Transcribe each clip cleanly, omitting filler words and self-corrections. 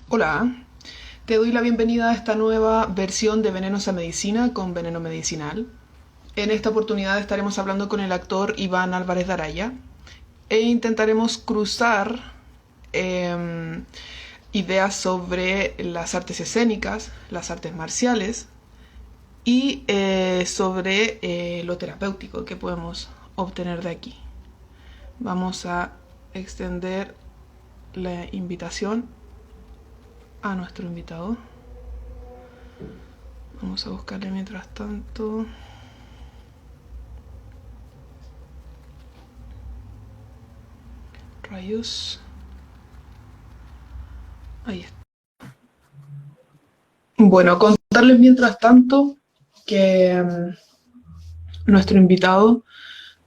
Hola, te doy la bienvenida a esta nueva versión de Venenos a Medicina con Veneno Medicinal. En esta oportunidad estaremos hablando con el actor Iván Álvarez de Araya e intentaremos cruzar eh, ideas sobre las artes escénicas, las artes marciales y sobre lo terapéutico que podemos obtener de aquí. Vamos a extender la invitación a nuestro invitado. Vamos a buscarle mientras tanto. Rayos. Ahí está. Bueno, contarles mientras tanto que nuestro invitado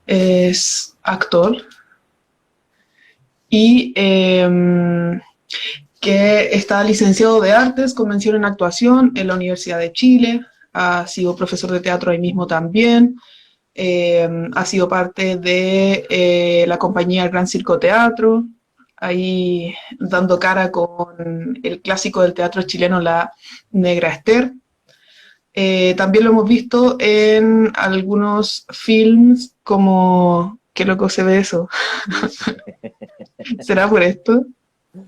es actor y que está licenciado de artes con mención en actuación en la Universidad de Chile. Ha sido profesor de teatro ahí mismo también. Ha sido parte de la compañía Gran Circo Teatro, ahí dando cara con el clásico del teatro chileno, La Negra Esther. También lo hemos visto en algunos films como... ¿Qué loco se ve eso? ¿Será por esto?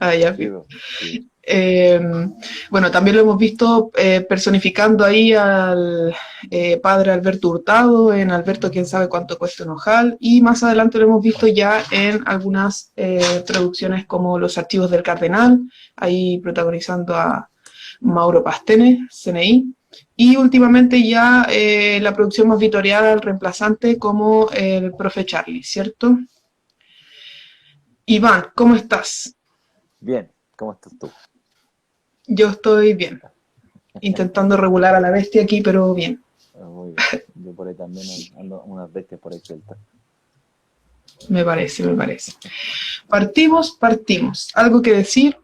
Ah, ya, Sí, fin. sí. Eh, bueno, también lo hemos visto personificando ahí al padre Alberto Hurtado en Alberto, quién sabe cuánto cuesta un ojal, y más adelante lo hemos visto ya en algunas producciones como Los Archivos del Cardenal, ahí protagonizando a Mauro Pastene, CNI, y últimamente ya la producción más vitoreada, el reemplazante como el profe Charlie, ¿cierto? Iván, ¿cómo estás? Bien, ¿cómo estás tú? Yo estoy bien, intentando regular a la bestia aquí, pero bien. Muy bien. Yo por ahí también ando unas bestias por ahí sueltas. Me parece, me parece. Partimos. ¿Algo que decir?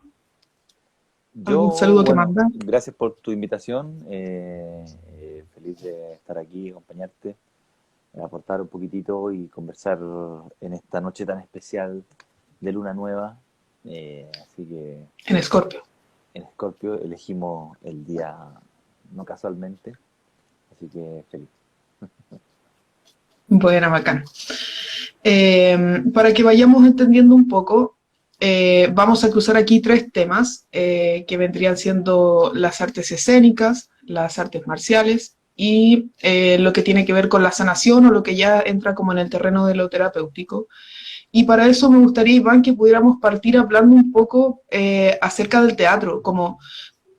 ¿Algún Yo, saludo que bueno, mandar? gracias por tu invitación. Feliz de estar aquí, acompañarte, aportar un poquitito y conversar en esta noche tan especial de luna nueva. Así que En Escorpio. en Escorpio elegimos el día no casualmente, así que feliz. Buena, bacán. Para que vayamos entendiendo un poco, vamos a cruzar aquí tres temas que vendrían siendo las artes escénicas, las artes marciales y lo que tiene que ver con la sanación o lo que ya entra como en el terreno de lo terapéutico. Y para eso me gustaría, Iván, que pudiéramos partir hablando un poco acerca del teatro, como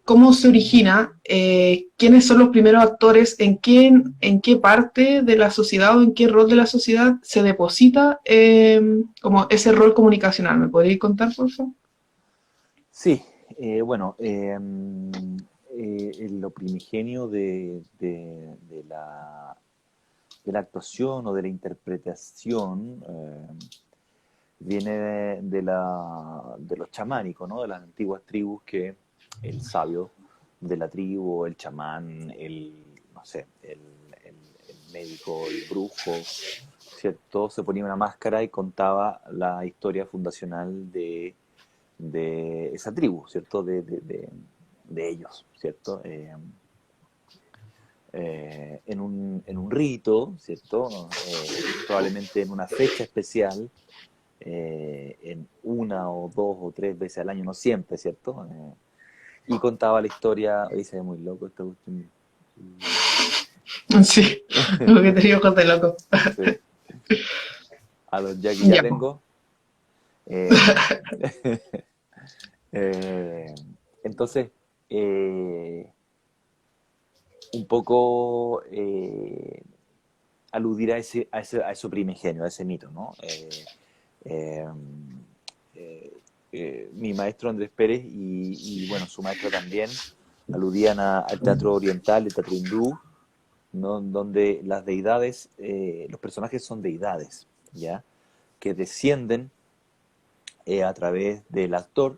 cómo se origina, quiénes son los primeros actores, en qué parte de la sociedad o en qué rol de la sociedad se deposita como ese rol comunicacional. ¿Me podríais contar, por favor? Sí, bueno, lo primigenio de la actuación o de la interpretación viene de los chamánicos, ¿no? De las antiguas tribus que el sabio de la tribu, el chamán, no sé, el médico, el brujo, ¿cierto? Se ponía una máscara y contaba la historia fundacional de esa tribu, ¿cierto? De ellos, ¿cierto? En un rito, ¿cierto? Probablemente en una fecha especial, en una o dos o tres veces al año, no siempre, ¿cierto? Y contaba la historia, ahí se ve muy loco esta cuestión. Sí, lo que te digo, ojos de loco. Sí. A los Jackie ya Ya, pues. tengo. Eh, eh, entonces, eh, un poco aludir a eso primigenio, a ese mito, ¿no? Eh, eh, Mi maestro Andrés Pérez bueno, su maestra también aludían al teatro oriental, el teatro hindú, ¿no? Donde las deidades, los personajes son deidades, ¿ya? Que descienden a través del actor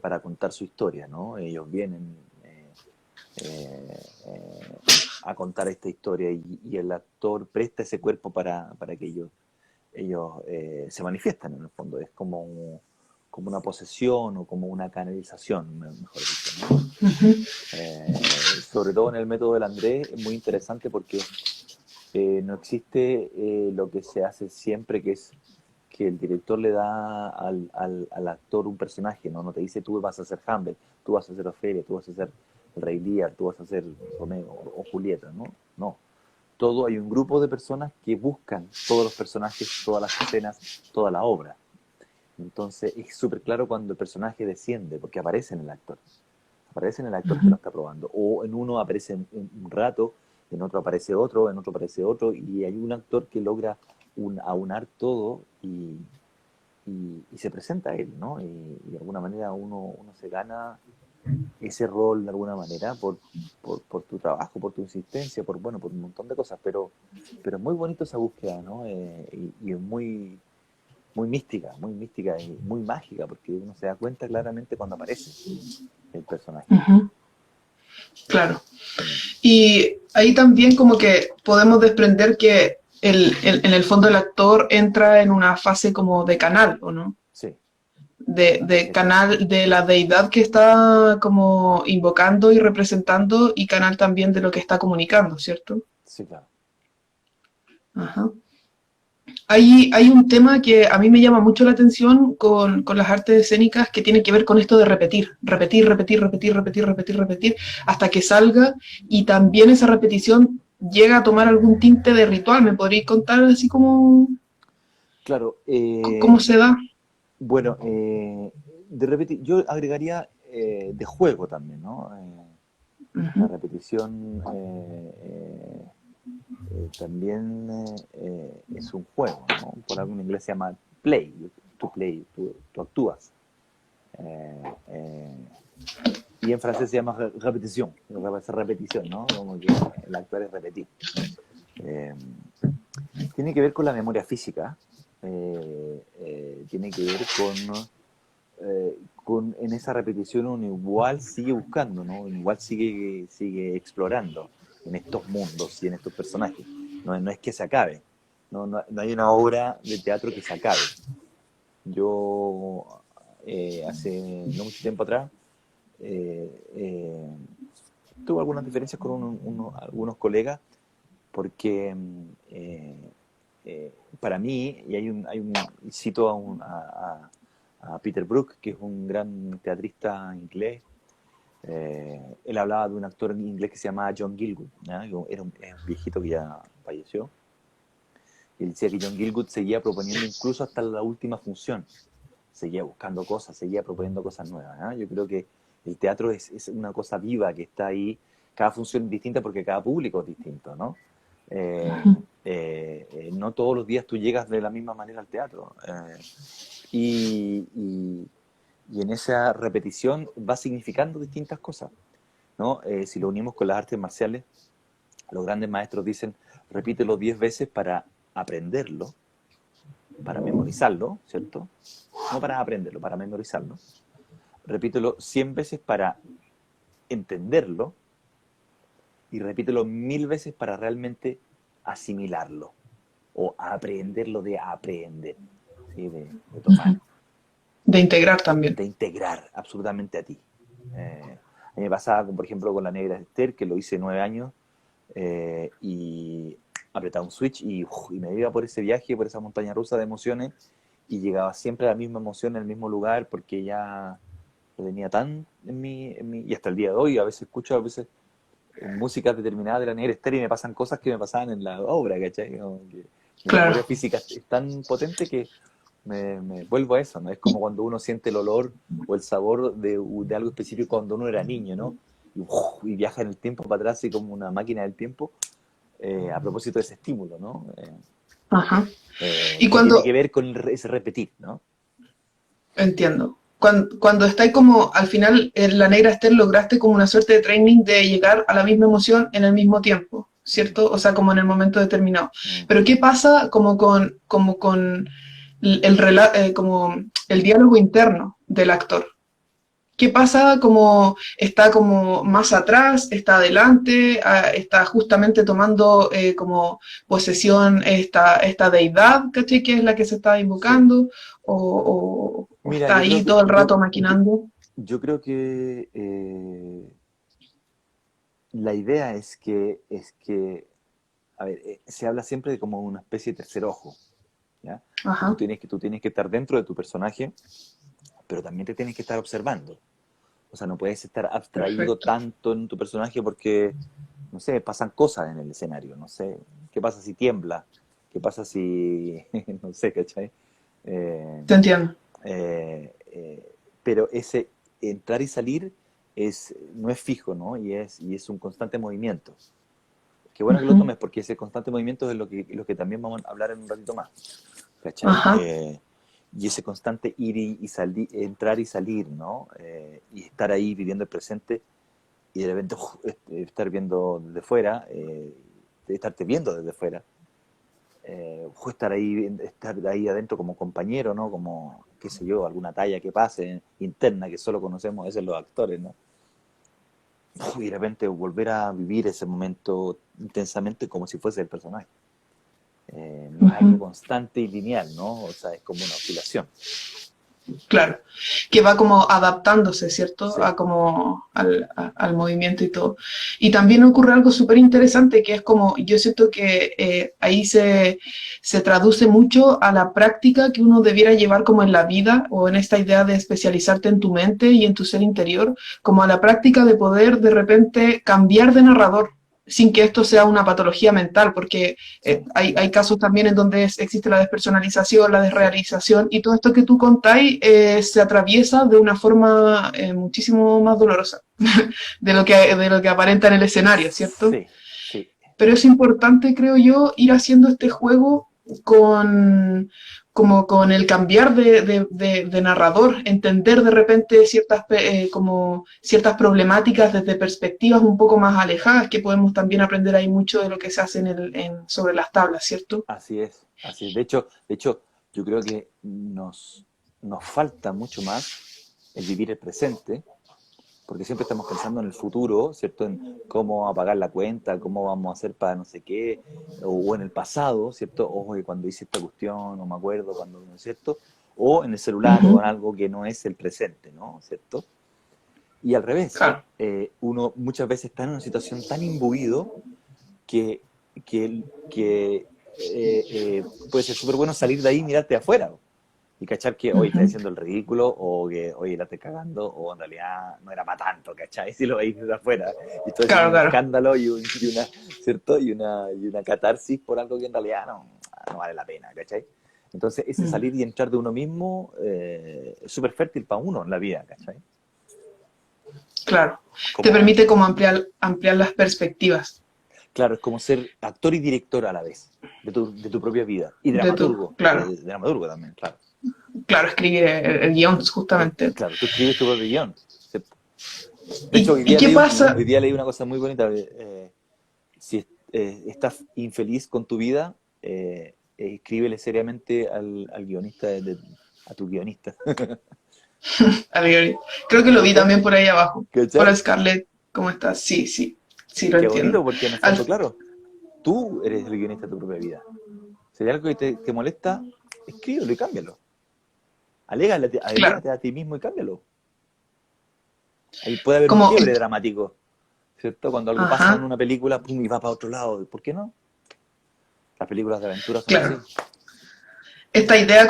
para contar su historia, ¿no? Ellos vienen eh, eh, a contar esta historia y el actor presta ese cuerpo para que ellos se manifiestan en el fondo. Es como como una posesión o como una canalización, mejor dicho, ¿no? Ujú, Sobre todo en el método del Andrés es muy interesante porque no existe lo que se hace siempre, que es que el director le da al actor un personaje, ¿no? No te dice tú vas a ser Hamlet, tú vas a ser Ofelia, tú vas a ser el Rey Lear, tú vas a ser Romeo o Julieta, ¿no? No. Todo hay un grupo de personas que buscan todos los personajes, todas las escenas, toda la obra. Entonces es súper claro cuando el personaje desciende, porque aparece en el actor. Aparece en el actor que lo ujú, está probando. O en uno aparece un rato, en otro aparece otro, en otro aparece otro, y hay un actor que logra aunar todo y se presenta a él, ¿no? Y de alguna manera uno se gana ese rol de alguna manera por tu trabajo, por tu insistencia, bueno, por un montón de cosas, pero es muy bonito esa búsqueda, ¿no? Y es muy mística y muy mágica, porque uno se da cuenta claramente cuando aparece el personaje. ujú, claro. Mm, Y ahí también como que podemos desprender que en el fondo el actor entra en una fase como de canal, ¿o no? sí, De eso, canal de la deidad que está como invocando y representando y canal también de lo que está comunicando, ¿cierto? sí, claro. Ajá. Hay un tema que a mí me llama mucho la atención con las artes escénicas que tiene que ver con esto de repetir, repetir, repetir, repetir, repetir, repetir, repetir, hasta que salga y también esa repetición llega a tomar algún tinte de ritual. ¿Me podríais contar así como Claro, cómo se da? bueno, de repetir, yo agregaría de juego también, ¿no? La Ujú, repetición también es un juego, ¿no? Por algo en inglés se llama play, tú actúas. Eh, eh, y en francés se llama repetición, ¿no? Como que el actuar es repetir. Eh, Tiene que ver con la memoria física, tiene que ver en esa repetición uno igual sigue buscando, ¿no? Igual sigue explorando en estos mundos y en estos personajes. No es que se acabe, no hay una obra de teatro que se acabe. Yo hace no mucho tiempo atrás eh, eh, tuve algunas diferencias con algunos colegas porque para mí, y cito a Peter Brook, que es un gran teatrista inglés, él hablaba de un actor en inglés que se llamaba John Gielgud, ¿ya? Es un viejito que ya falleció, y él decía que John Gielgud seguía proponiendo incluso hasta la última función, seguía buscando cosas, seguía proponiendo cosas nuevas, ¿ya? Yo creo que el teatro es una cosa viva que está ahí, cada función es distinta porque cada público es distinto, ¿no? No todos los días tú llegas de la misma manera al teatro. Y, y- y en esa repetición va significando distintas cosas, ¿no? Si lo unimos con las artes marciales, los grandes maestros dicen, repítelo 10 veces para aprenderlo, para memorizarlo, ¿cierto? No para aprenderlo, para memorizarlo. Repítelo 100 veces para entenderlo y repítelo 1000 veces para realmente asimilarlo o aprenderlo de aprender, ¿sí? De tomar, de integrar también. de integrar absolutamente a ti. A mí me pasaba, por ejemplo, con la Negra Esther, que lo hice 9 años, y apretaba un switch y me iba por ese viaje, por esa montaña rusa de emociones, y llegaba siempre a la misma emoción en el mismo lugar, porque ya lo tenía tan y hasta el día de hoy, a veces escucho, a veces en músicas determinadas de la Negra Esther y me pasan cosas que me pasaban en la obra, ¿cachai? Como que mi Claro. memoria física es tan potente que me vuelvo a eso, ¿no? Es como cuando uno siente el olor o el sabor de algo específico cuando uno era niño, ¿no? Y viaja en el tiempo para atrás, así como una máquina del tiempo, a propósito de ese estímulo, ¿no? Ajá. Y Que tiene que cuando, ver con ese repetir, ¿no? entiendo, cuando estáis como al final en la Negra Esther lograste como una suerte de training de llegar a la misma emoción en el mismo tiempo, Mm, ¿cierto? O sea, como en el momento determinado. mm. Pero ¿qué pasa como con como el diálogo interno del actor? ¿Qué pasa? Como está como más atrás, está adelante, está justamente tomando como posesión esta deidad, ¿cachai? Que es la que se está Sí. invocando, o Mira, está ahí todo el rato maquinando. yo creo que la idea es que, a ver, se habla siempre de como una especie de tercer ojo, ¿ya? Que Ajá, tú tienes que estar dentro de tu personaje, pero también te tienes que estar observando. O sea, no puedes estar abstraído perfecto. tanto en tu personaje porque, no sé, pasan cosas en el escenario, no sé, ¿qué pasa si tiembla? ¿Qué pasa si, no sé, ¿cachai? Eh, Te entiendo. pero ese entrar y salir no es fijo, ¿no? Y es un constante movimiento. Qué bueno que lo Ujú. tomes porque ese constante movimiento es lo que también vamos a hablar en un ratito más, ¿cachai? Ajá. Y ese constante ir y salir, entrar y salir, ¿no? Y estar ahí viviendo el presente y de repente estar viendo desde fuera, estarte viendo desde fuera, estar ahí adentro como compañero, ¿no? Como, qué sé yo, alguna talla que pase interna que solo conocemos a veces los actores, ¿no? Y de repente volver a vivir ese momento intensamente como si fuese el personaje. No es algo Ujú. constante y lineal, ¿no? O sea, es como una oscilación. Claro, que va como adaptándose, ¿cierto? Sí, A como al movimiento y todo. Y también ocurre algo súper interesante que es como, yo siento que ahí se traduce mucho a la práctica que uno debiera llevar como en la vida o en esta idea de especializarte en tu mente y en tu ser interior, como a la práctica de poder de repente cambiar de narrador sin que esto sea una patología mental, porque sí, hay casos también en donde existe la despersonalización, la sí, desrealización, y todo esto que tú contáis se atraviesa de una forma muchísimo más dolorosa de lo que aparenta en el escenario, ¿cierto? sí, sí. Pero es importante, creo yo, ir haciendo este juego con, como con el cambiar de narrador, entender de repente como ciertas problemáticas desde perspectivas un poco más alejadas, que podemos también aprender ahí mucho de lo que se hace sobre las tablas, ¿cierto? Así es, así es. De hecho, yo creo que nos falta mucho más el vivir el presente, porque siempre estamos pensando en el futuro, ¿cierto? En cómo vamos a pagar la cuenta, cómo vamos a hacer para no sé qué, o en el pasado, ¿cierto? Ojo, cuando hice esta cuestión, no me acuerdo, cuando, ¿no es cierto? O en el celular, o en Ujú, algo que no es el presente, ¿no? ¿Cierto? Y al revés, claro, uno muchas veces está en una situación tan imbuido que, que puede ser súper bueno salir de ahí y mirarte afuera y cachar que hoy está ujú, diciendo el ridículo o que hoy la estoy cagando o en realidad no era para tanto, ¿cachai? Si lo veis desde afuera y estoy haciendo claro, un claro. escándalo y una, ¿cierto? Y una catarsis por algo que en realidad no vale la pena, ¿cachai? Entonces ese Mm, salir y entrar de uno mismo es súper fértil para uno en la vida, ¿cachai? claro. Te Como, permite como ampliar las perspectivas claro, es como ser actor y director a la vez de tu propia vida. Y de tu, dramaturgo, claro, dramaturgo también, claro. claro, escribir el guión justamente. Claro, tú escribes tu propio guión. ¿Cierto? De hecho, ¿Y qué pasa? hoy día leí una cosa muy bonita. Si estás infeliz con tu vida, escríbele seriamente al guionista, a tu guionista. Creo que lo vi ¿Cachai? también por ahí abajo. Hola ¿Cachai? Scarlett, ¿cómo estás? Sí, sí, sí Y lo qué bonito entiendo. porque en el Al, fondo, claro, tú eres el guionista de tu propia vida. Si hay algo que te molesta, escríbelo y cámbialo. claro, Alégate a ti mismo y cámbialo. Ahí puede haber un como, quiebre dramático, ¿cierto? Cuando algo pasa en ajá, una película, pum, y va para otro lado. ¿Por qué no? Las películas de aventura son claro. así. Esta idea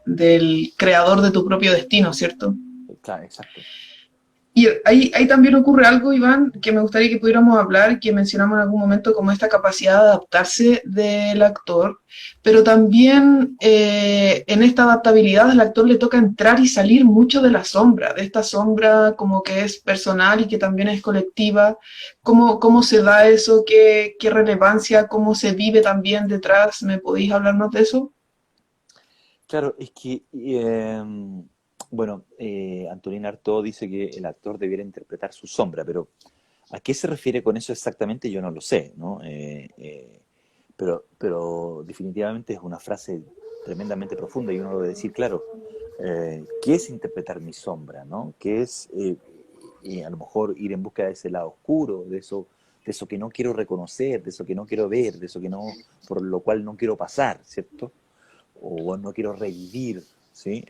del creador de tu propio destino, ¿cierto? Claro, exacto. Y ahí también ocurre algo, Iván, que me gustaría que pudiéramos hablar, que mencionamos en algún momento como esta capacidad de adaptarse del actor, pero también en esta adaptabilidad al actor le toca entrar y salir mucho de la sombra, de esta sombra como que es personal y que también es colectiva. ¿Cómo se da eso? ¿Qué relevancia? ¿Cómo se vive también detrás? ¿Me podéis hablar más de eso? Claro, es que, bueno, Antonin Artaud dice que el actor debiera interpretar su sombra, pero ¿a qué se refiere con eso exactamente? Yo no lo sé, ¿no? Pero definitivamente es una frase tremendamente profunda y uno debe decir, claro, ¿Qué es interpretar mi sombra, ¿no? ¿Qué es a lo mejor ir en busca de ese lado oscuro, de eso que no quiero reconocer, de eso que no quiero ver, de eso que no, por lo cual no quiero pasar, ¿cierto? O no quiero revivir, ¿sí?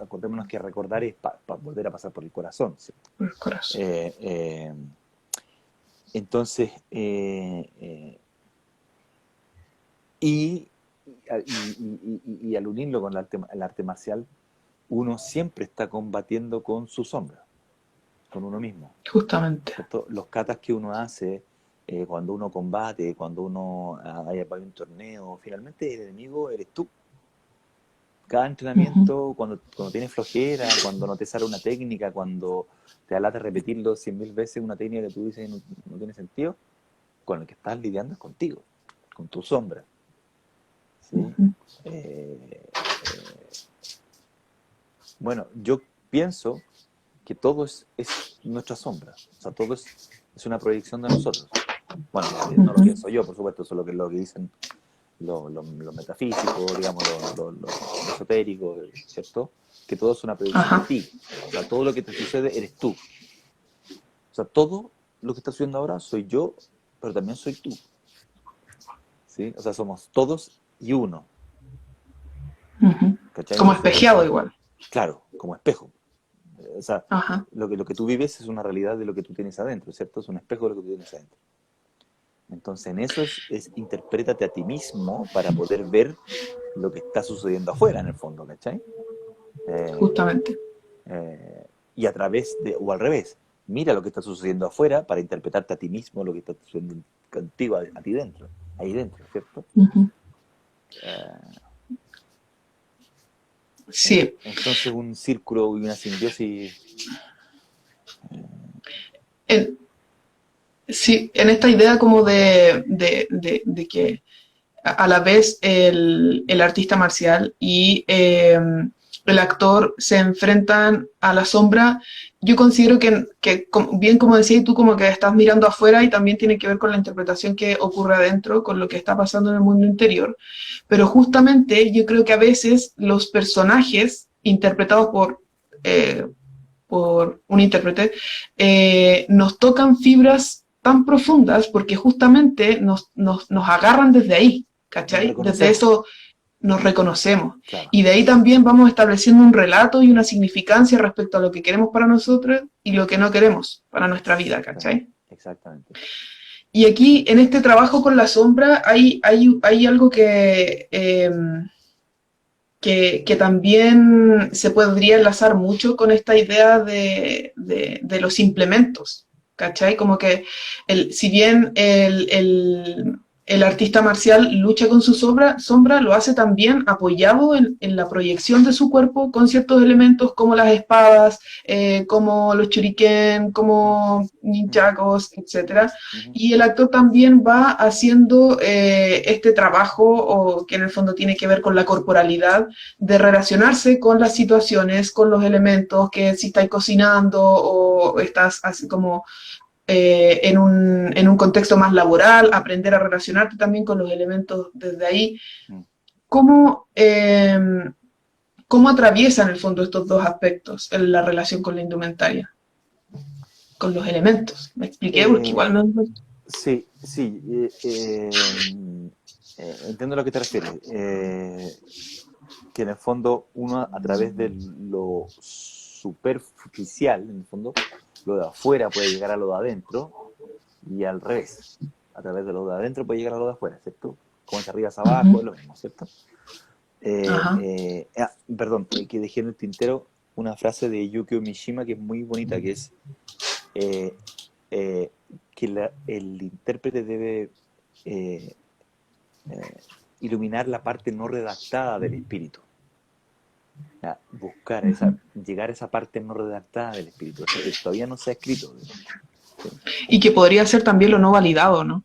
Acordémonos que recordar es para volver a pasar por el corazón, ¿cierto? Por el corazón. Entonces, y, al unirlo con el arte marcial, uno siempre está combatiendo con su sombra, con uno mismo, Justamente. ¿cierto? Los katas que uno hace cuando uno combate, cuando uno hay un torneo, finalmente el enemigo eres tú. Cada entrenamiento, cuando tienes flojera, cuando no te sale una técnica, cuando te alata repetirlo 100.000 veces una técnica que tú dices no tiene sentido, con el que estás lidiando es contigo, con tu sombra. ¿Sí? Bueno, yo pienso que todo es nuestra sombra, o sea, todo es una proyección de nosotros. Bueno, no lo pienso yo, por supuesto, eso es lo que dicen lo metafísico, digamos, lo esotérico, ¿cierto? Que todo es una proyección de Ajá. ti. O sea, todo lo que te sucede eres tú. O sea, todo lo que está sucediendo ahora soy yo, pero también soy tú. ¿Sí? O sea, somos todos y uno. ¿Cachai? Como Entonces, espejeado igual. claro, como espejo. O sea, Ajá. lo que tú vives es una realidad de lo que tú tienes adentro, ¿cierto? Es un espejo de lo que tú tienes adentro. Entonces, en eso interprétate a ti mismo para poder ver lo que está sucediendo afuera, en el fondo, ¿cachai? Justamente. Y a través de, o al revés, mira lo que está sucediendo afuera para interpretarte a ti mismo lo que está sucediendo contigo, a ti dentro, ahí dentro, ¿cierto? Sí. Entonces un círculo y una simbiosis. En, sí, en esta idea como de que a la vez el artista marcial y el actor se enfrentan a la sombra, yo considero que, bien como decías tú, como que estás mirando afuera y también tiene que ver con la interpretación que ocurre adentro, con lo que está pasando en el mundo interior, pero justamente yo creo que a veces los personajes interpretados por un intérprete, nos tocan fibras tan profundas porque justamente nos agarran desde ahí, Nos ¿cachai? Desde reconocemos, eso nos reconocemos. claro. Y de ahí también vamos estableciendo un relato y una significancia respecto a lo que queremos para nosotros y lo que no queremos para nuestra vida, ¿cachai? Exactamente. Y aquí, en este trabajo con la sombra, hay algo que también se podría enlazar mucho con esta idea de los implementos, ¿cachai? Como que si bien el artista marcial lucha con su sombra, lo hace también apoyado en la proyección de su cuerpo con ciertos elementos como las espadas, como los shuriken, como ninjagos, etcétera. Y el actor también va haciendo este trabajo que en el fondo tiene que ver con la corporalidad, de relacionarse con las situaciones, con los elementos, que si estás cocinando o estás así como en un contexto más laboral, aprender a relacionarte también con los elementos desde ahí. ¿Cómo, cómo atraviesan en el fondo estos dos aspectos en la relación con la indumentaria? Con los elementos. ¿Me expliqué? Porque igual no... Sí, sí. Entiendo a lo que te refieres. Que en el fondo uno a través de lo superficial, en el fondo, lo de afuera puede llegar a lo de adentro y al revés. A través de lo de adentro puede llegar a lo de afuera, ¿cierto? Como es arriba hacia abajo, es lo mismo, ¿cierto? Perdón, que dejé en el tintero una frase de Yukio Mishima que es muy bonita, que es eh, que el intérprete debe iluminar la parte no redactada del espíritu. Buscar llegar a esa parte no redactada del espíritu, o sea, que todavía no se ha escrito. ¿Sí? Y que podría ser también lo no validado, ¿no?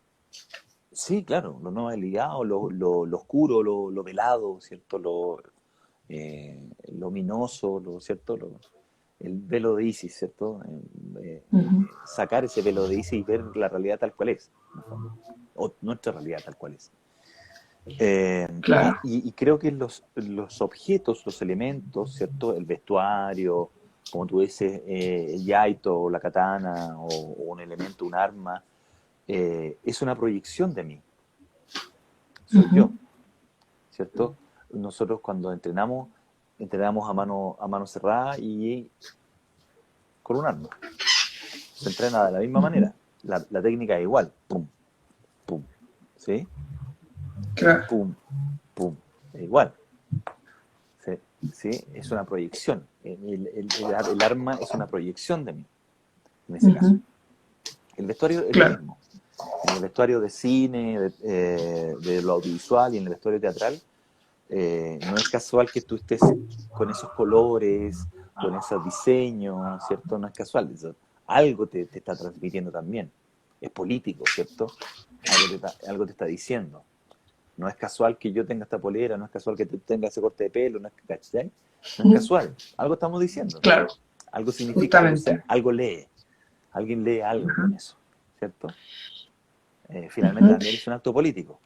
Sí, claro, lo no ligado, lo oscuro, lo velado, ¿cierto? Lo ominoso, ¿cierto? El velo de Isis, ¿cierto? Sacar ese velo de Isis y ver la realidad tal cual es, en el fondo. O nuestra realidad tal cual es. Claro. Y creo que los objetos, los elementos, ¿cierto? El vestuario, como tú dices, el yaito o la katana o un elemento, un arma, es una proyección de mí, soy yo, Ujú, ¿cierto? Nosotros cuando entrenamos a mano cerrada y con un arma. Se entrena de la misma ujú, manera. La técnica es igual. Pum, pum. ¿Sí? claro. Pum, pum. Es igual. ¿Sí? ¿Sí? Es una proyección. El arma es una proyección de mí, en ese caso. Ujú, El vestuario es lo claro. mismo. En el vestuario de cine, de lo audiovisual y en el vestuario teatral, no es casual que tú estés con esos colores, con esos diseños, ¿cierto? No es casual. Algo te está transmitiendo también. Es político, ¿cierto? Algo te está diciendo. No es casual que yo tenga esta polera, no es casual que tú tengas ese corte de pelo, no es, ¿cachai? No es Ujú, casual. Algo estamos diciendo. claro, Algo significa, justamente. algo lee. Alguien lee algo Ajá, con eso, ¿cierto? Finalmente ujú. también es un acto político.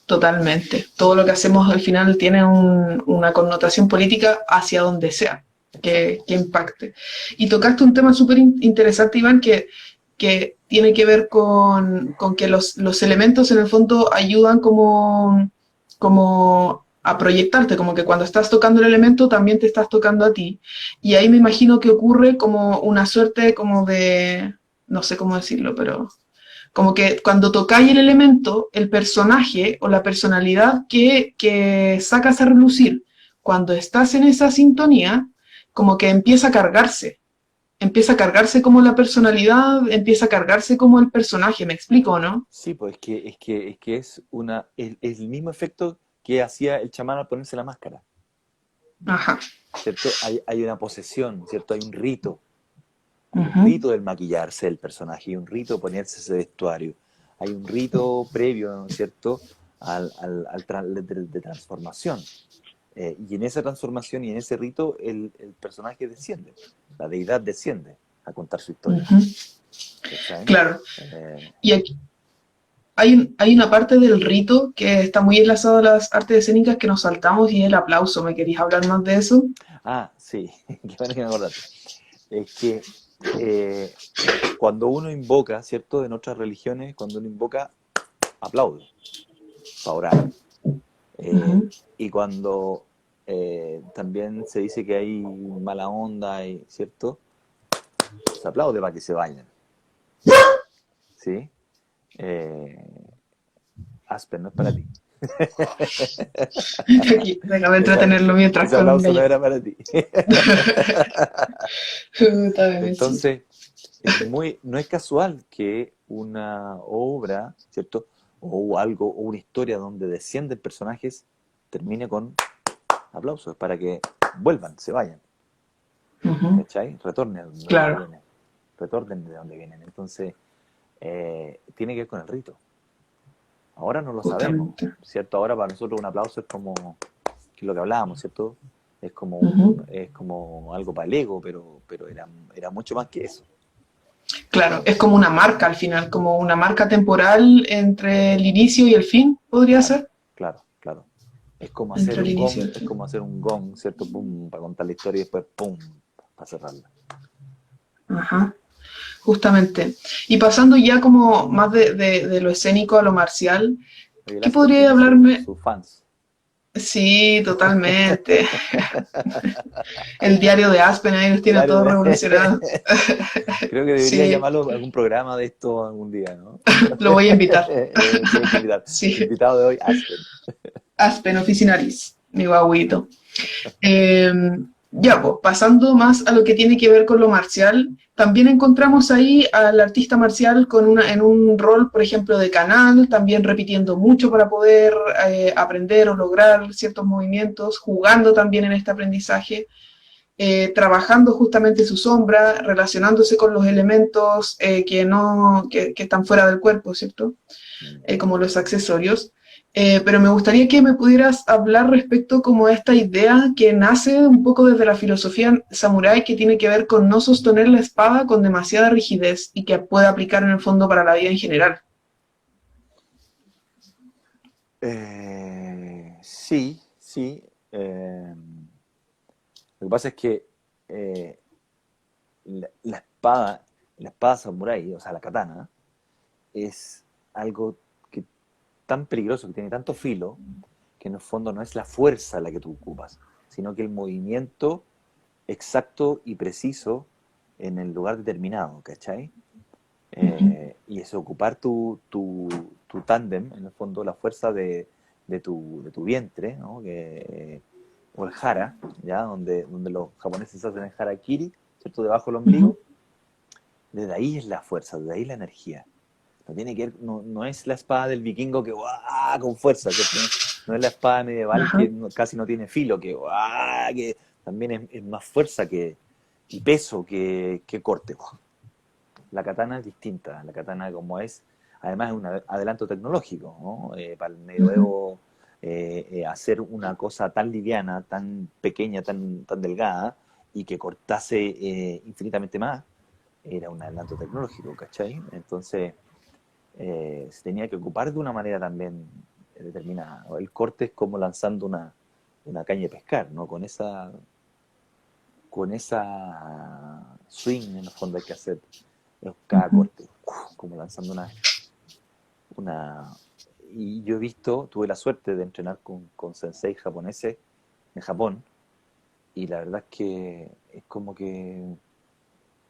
Totalmente. Todo lo que hacemos al final tiene una connotación política hacia donde sea Exacto. que impacte. Y tocaste un tema súper interesante, Iván, que tiene que ver con que los elementos en el fondo ayudan como a proyectarte, como que cuando estás tocando el elemento también te estás tocando a ti. Y ahí me imagino que ocurre como una suerte como de, no sé cómo decirlo, pero como que cuando tocáis el elemento, el personaje o la personalidad que sacas a relucir cuando estás en esa sintonía, como que empieza a cargarse como la personalidad, empieza a cargarse como el personaje, ¿me explico, no? Sí, pues es el mismo efecto que hacía el chamán al ponerse la máscara, Ajá. ¿cierto? Hay una posesión, ¿cierto? Hay un Ujú, rito del maquillarse del personaje, hay un rito de ponerse ese vestuario, hay un rito previo, ¿no es cierto?, de transformación. Y en esa transformación y en ese rito el personaje desciende, la deidad desciende a contar su historia, ujú. ¿cachai? Claro. Eh, Y aquí hay una parte del rito que está muy enlazada a las artes escénicas que nos saltamos y es el aplauso. ¿Me queréis hablar más de eso? sí, qué bueno que me acordaste. Es que eh, cuando uno invoca, ¿cierto? En otras religiones, cuando uno invoca, aplaude para orar. Eh, Ujú. y cuando también se dice que hay mala onda, ¿cierto? Se aplaude para que se vayan, ¿sí? Eh, Aspen, no es para ti. Aquí, déjame Esa- entretenerlo mientras ese con un aplauso no gallego. era para ti. Puta de Messi. Entonces, no es casual que una obra, ¿cierto? O algo, o una historia donde descienden personajes termine con aplausos para que vuelvan, se vayan, Ujú, ¿cachai? Retornen de donde claro, vienen, retornen de donde vienen. Entonces, tiene que ver con el rito. Ahora no lo sabemos, justamente. ¿cierto? Ahora para nosotros un aplauso es como, que es lo que hablábamos, ¿cierto? Ujú. Es como algo para el ego, pero era mucho más que eso. Claro, es como una marca al final, como una marca temporal entre el inicio y el fin, podría Claro, ser. claro, claro. Es como hacer Entre el un inicio y gong, el es fin. como hacer un gong, ¿cierto? Pum, para contar la historia y después pum, para cerrarla. Ajá, justamente. Y pasando ya como más de lo escénico a lo marcial, Oye, el ¿qué Aspen podría tiene hablarme? sus fans. Sí, totalmente. El diario de Aspen ahí los El tiene a área todos de... revolucionados. Creo que debería Sí, llamarlo a algún programa de esto algún día, ¿no? lo voy a invitar. Tienes que invitar. Sí, Invitado de hoy, Aspen. Aspen Officinalis, mi guaguito. Eh, ya, pues, pasando más a lo que tiene que ver con lo marcial, también encontramos ahí al artista marcial en un rol, por ejemplo, de canal, también repitiendo mucho para poder aprender o lograr ciertos movimientos, jugando también en este aprendizaje, trabajando justamente su sombra, relacionándose con los elementos que están fuera del cuerpo, ¿cierto? Como los accesorios. Pero me gustaría que me pudieras hablar respecto como a esta idea que nace un poco desde la filosofía samurái que tiene que ver con no sostener la espada con demasiada rigidez y que puede aplicar en el fondo para la vida en general. Sí, sí. Lo que pasa es que eh, la espada, la espada samurái, o sea, la katana, es algo que tan peligroso, que tiene tanto filo, que en el fondo no es la fuerza la que tú ocupas, sino que el movimiento exacto y preciso en el lugar determinado, ¿cachai? Ujú, Y es ocupar tu tándem, en el fondo la fuerza de tu vientre, ¿no? O el hara, ¿ya? Donde los japoneses hacen el harakiri, ¿cierto? Debajo del ujú. ombligo, desde ahí es la fuerza, desde ahí la energía. No tiene que ver, no es la espada del vikingo que ¡guau! Con fuerza, ¿cierto? No es la espada medieval Ajá. que casi no tiene filo, que, ¡guau! Que también es más fuerza y peso que corte. La katana es distinta, la katana como es, además es un adelanto tecnológico, ¿no? Para el Ujú, medioevo, hacer una cosa tan liviana, tan pequeña, tan delgada, y que cortase infinitamente más, era un adelanto tecnológico, ¿cachai? Entonces, se tenía que ocupar de una manera también determinada. El corte es como lanzando una caña de pescar, ¿no? Con esa swing en el fondo hay que hacer cada ujú. corte, como lanzando una. Y yo he visto, tuve la suerte de entrenar con sensei japoneses en Japón, y la verdad es que es como que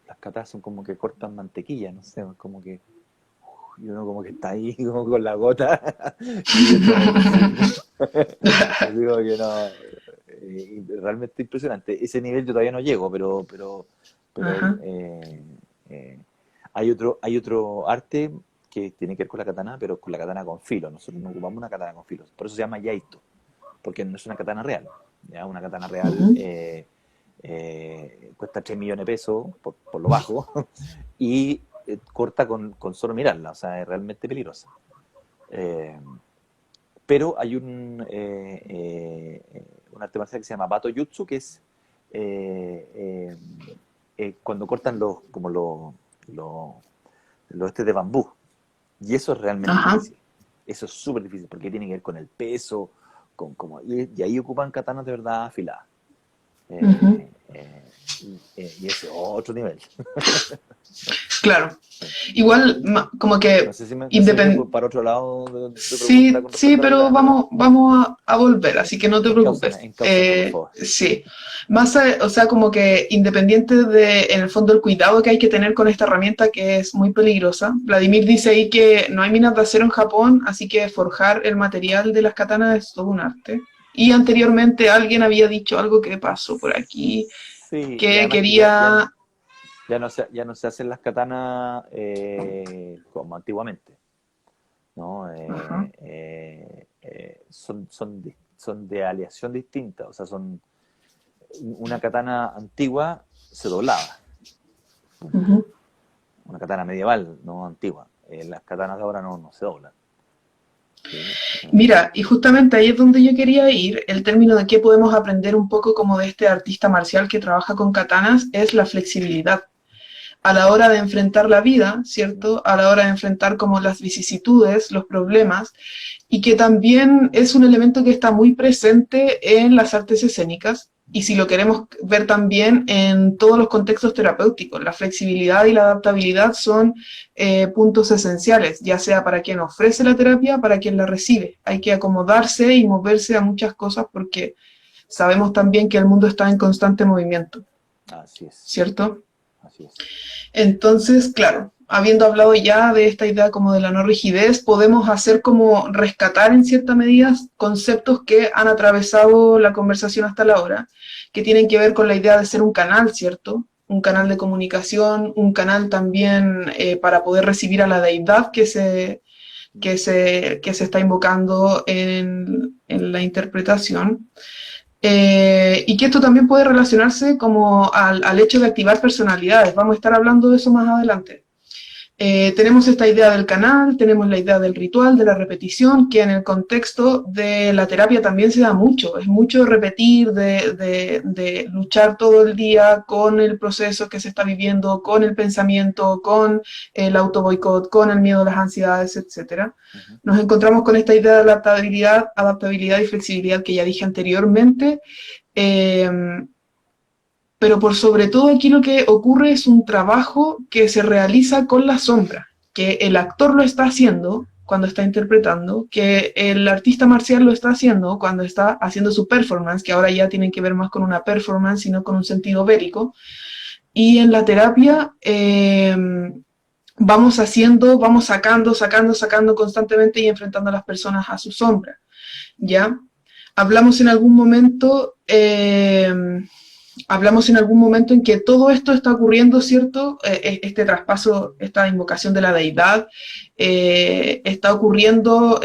las katas son como que cortan mantequilla, no sé, como que y uno como que está ahí como con la gota y es como imposible. Así como que no, realmente impresionante. Ese nivel yo todavía no llego, pero Ajá. eh, hay otro arte que tiene que ver con la katana, pero con la katana con filo. Nosotros no ocupamos una katana con filo. Por eso se llama yaito, porque no es una katana real. ¿Ya? Una katana real Ujú, cuesta 3 millones de pesos por lo bajo y corta con solo mirarla, o sea, es realmente peligrosa. Eh, pero hay un arte marcial que se llama Bato Jutsu, que es eh, cuando cortan los, los de bambú. Y eso es realmente ajá. difícil. Eso es súper difícil porque tiene que ver con el peso, y ahí ocupan katanas de verdad afiladas. Ujú. Y ese es otro nivel. Claro. Igual, como No que sé si me fui independ- para otro lado de pregunta Sí, con sí, respecto a la pero katana, pero vamos a volver, así que no te preocupes. encáusame, por favor. Sí, o sea, como que independiente de, en el fondo, el cuidado que hay que tener con esta herramienta que es muy peligrosa. Vladimir dice ahí que no hay minas de acero en Japón, así que forjar el material de las katanas es todo un arte. Y anteriormente alguien había dicho algo que pasó por aquí, Sí, y que además que ya, quería... ya no se hacen las katanas como antiguamente, ¿no? Ajá, Son de aleación distinta, o sea, una katana antigua se doblaba, ujú. una katana medieval, no antigua. Las katanas de ahora no se doblan, ¿sí? Mira, y justamente ahí es donde yo quería ir, el término de qué podemos aprender un poco como de este artista marcial que trabaja con katanas es la flexibilidad. A la hora de enfrentar la vida, ¿cierto? A la hora de enfrentar como las vicisitudes, los problemas, y que también es un elemento que está muy presente en las artes escénicas y si lo queremos ver también en todos los contextos terapéuticos. La flexibilidad y la adaptabilidad son puntos esenciales, ya sea para quien ofrece la terapia, para quien la recibe. Hay que acomodarse y moverse a muchas cosas porque sabemos también que el mundo está en constante movimiento, Así es, ¿cierto? así es. Entonces, claro, habiendo hablado ya de esta idea como de la no rigidez, podemos hacer como rescatar en cierta medida conceptos que han atravesado la conversación hasta la hora, que tienen que ver con la idea de ser un canal, ¿cierto? Un canal de comunicación, un canal también para poder recibir a la deidad que se está invocando en la interpretación. Y que esto también puede relacionarse como al hecho de activar personalidades. Vamos a estar hablando de eso más adelante. Tenemos esta idea del canal, tenemos la idea del ritual, de la repetición, que en el contexto de la terapia también se da mucho. Es mucho repetir, de luchar todo el día con el proceso que se está viviendo, con el pensamiento, con el autoboicot, con el miedo, las ansiedades, etcétera. Ujú. Nos encontramos con esta idea de adaptabilidad y flexibilidad que ya dije anteriormente. Eh, pero por sobre todo aquí lo que ocurre es un trabajo que se realiza con la sombra, que el actor lo está haciendo cuando está interpretando, que el artista marcial lo está haciendo cuando está haciendo su performance, que ahora ya tienen que ver más con una performance, sino con un sentido bélico. Y en la terapia vamos haciendo, vamos sacando constantemente y enfrentando a las personas a su sombra, ¿ya? Hablamos en algún momento hablamos en algún momento en que todo esto está ocurriendo, ¿cierto? Este traspaso, esta invocación de la deidad, está ocurriendo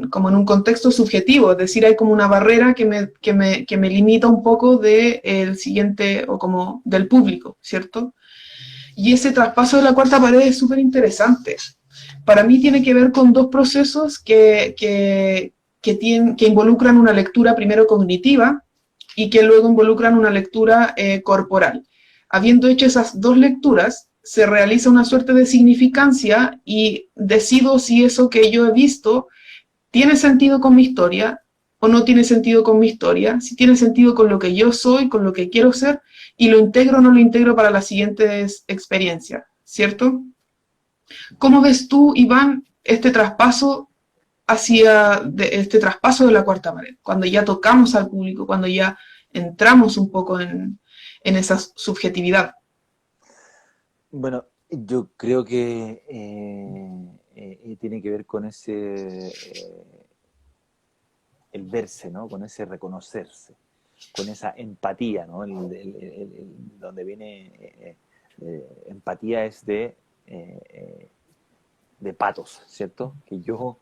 como en un contexto subjetivo, es decir, hay como una barrera que me limita un poco del siguiente o como del público, ¿cierto? Y ese traspaso de la cuarta pared es súper interesante. Para mí tiene que ver con dos procesos que involucran una lectura primero cognitiva, y que luego involucran una lectura corporal. Habiendo hecho esas dos lecturas, se realiza una suerte de significancia y decido si eso que yo he visto tiene sentido con mi historia o no tiene sentido con mi historia, si tiene sentido con lo que yo soy, con lo que quiero ser, y lo integro o no lo integro para las siguientes experiencias, ¿cierto? ¿Cómo ves tú, Iván, este traspaso de la cuarta pared, cuando ya tocamos al público, cuando ya entramos un poco en esa subjetividad? Bueno, yo creo que tiene que ver con el verse, ¿no? Con ese reconocerse, con esa empatía, ¿no? Donde viene empatía es de patos, ¿cierto? Que yo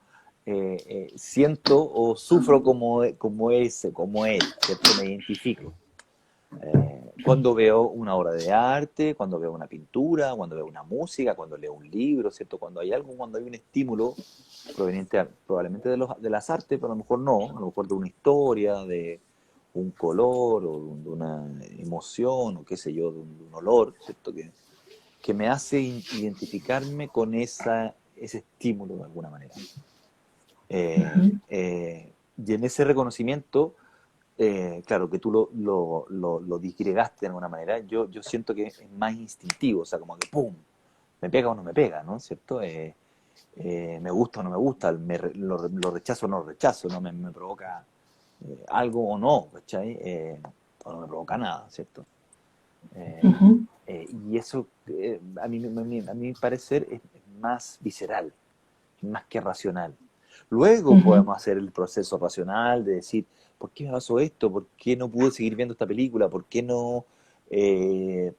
siento o sufro como ese, como él, ¿cierto? Me identifico. Cuando veo una obra de arte, cuando veo una pintura, cuando veo una música, cuando leo un libro, ¿cierto? Cuando hay un estímulo proveniente probablemente de las artes, pero a lo mejor no, a lo mejor de una historia, de un color, o de una emoción, o qué sé yo, de un olor, ¿cierto? Que me hace identificarme con ese estímulo de alguna manera. Y en ese reconocimiento, claro, que tú lo disgregaste de alguna manera, yo siento que es más instintivo, o sea, como que ¡pum! Me pega o no me pega, ¿no? ¿Cierto? Me gusta o no me gusta, lo rechazo o no lo rechazo, ¿no? Me provoca algo o no, ¿cachai? O no me provoca nada, ¿cierto? Eh, Ujú, y eso, a mi parecer, es más visceral, más que racional. Luego ujú, podemos hacer el proceso racional de decir, ¿por qué me pasó esto? ¿Por qué no pude seguir viendo esta película? ¿Por qué no?